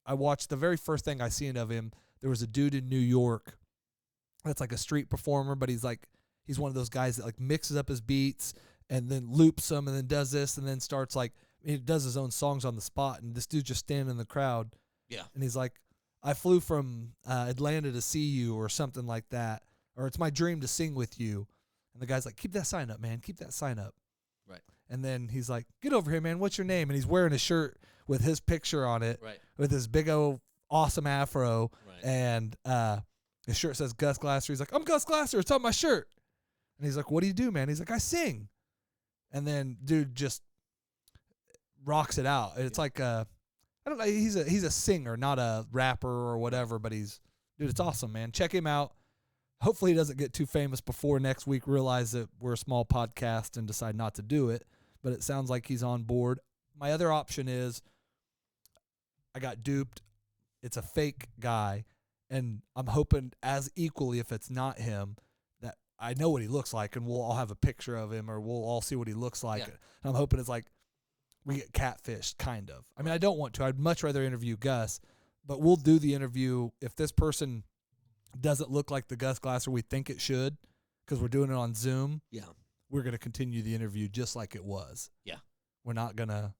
watched the very first thing I seen of him. There was a dude in New York that's like a street performer, but he's one of those guys that like mixes up his beats and then loops them and then does this and then starts like, he does his own songs on the spot, and this dude's just standing in the crowd. Yeah. And he's like, I flew from Atlanta to see you, or something like that. Or it's my dream to sing with you. And the guy's like, keep that sign up, man. Keep that sign up. Right. And then he's like, get over here, man. What's your name? And he's wearing a shirt with his picture on it. Right. With his big old awesome afro. Right. And his shirt says Gus Glasser. He's like, I'm Gus Glasser. It's on my shirt. And he's like, what do you do, man? He's like, I sing. And then dude just rocks it out. It's like I don't know. He's a singer, not a rapper or whatever. But dude, it's awesome, man. Check him out. Hopefully he doesn't get too famous before next week. Realize that we're a small podcast and decide not to do it. But it sounds like he's on board. My other option is I got duped. It's a fake guy, and I'm hoping as equally, if it's not him, that I know what he looks like, and we'll all have a picture of him, or we'll all see what he looks like. Yeah. And I'm hoping it's like we get catfished, kind of. I mean, I don't want to. I'd much rather interview Gus, but we'll do the interview if this person doesn't look like the Gus Glasser we think it should, because we're doing it on Zoom. Yeah. We're going to continue the interview just like it was. Yeah. We're gonna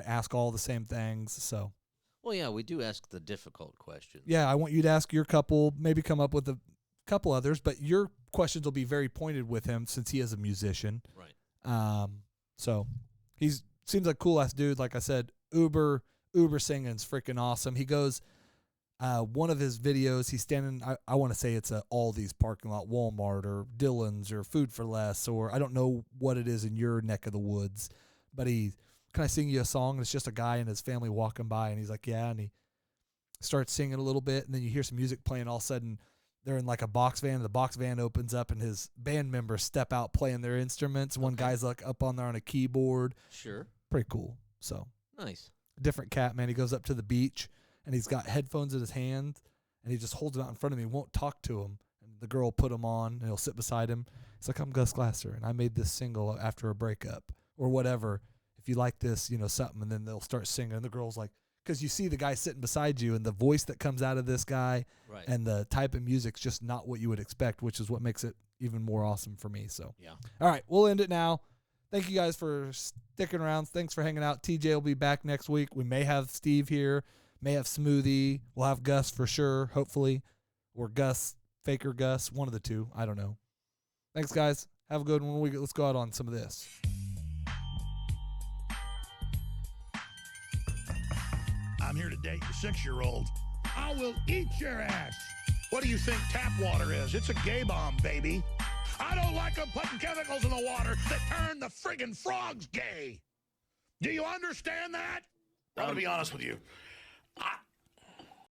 ask all the same things. So. Well, yeah, we do ask the difficult questions. Yeah, I want you to ask your couple, maybe come up with a couple others, but your questions will be very pointed with him since he is a musician. Right. So seems like a cool ass dude. Like I said, Uber singing's freaking awesome. He goes, one of his videos, he's standing, I want to say it's a Aldi's parking lot, Walmart or Dillon's or Food for Less, or I don't know what it is in your neck of the woods, but can I sing you a song? And it's just a guy and his family walking by, and he's like, yeah, and he starts singing a little bit, and then you hear some music playing. All of a sudden, they're in like a box van, and the box van opens up, and his band members step out playing their instruments. One guy's like up on there on a keyboard. Sure. Pretty cool. So nice. Different cat, man. He goes up to the beach, and he's got headphones in his hand, and he just holds them out in front of me. He won't talk to him. And the girl will put them on, and he'll sit beside him. He's like, I'm Gus Glasser, and I made this single after a breakup or whatever. If you like this, something, and then they'll start singing. And the girl's like, because you see the guy sitting beside you, and the voice that comes out of this guy and the type of music's just not what you would expect, which is what makes it even more awesome for me. So, yeah. All right, we'll end it now. Thank you guys for sticking around. Thanks for hanging out. TJ will be back next week. We may have Steve here, may have Smoothie. We'll have Gus for sure, hopefully, or Gus, Faker Gus, one of the two. I don't know. Thanks, guys. Have a good one. Let's go out on some of this. I'm here to date your 6-year-old. I will eat your ass. What do you think tap water is? It's a gay bomb, baby. I don't like them putting chemicals in the water that turn the friggin' frogs gay. Do you understand that? I'm going to be honest with you.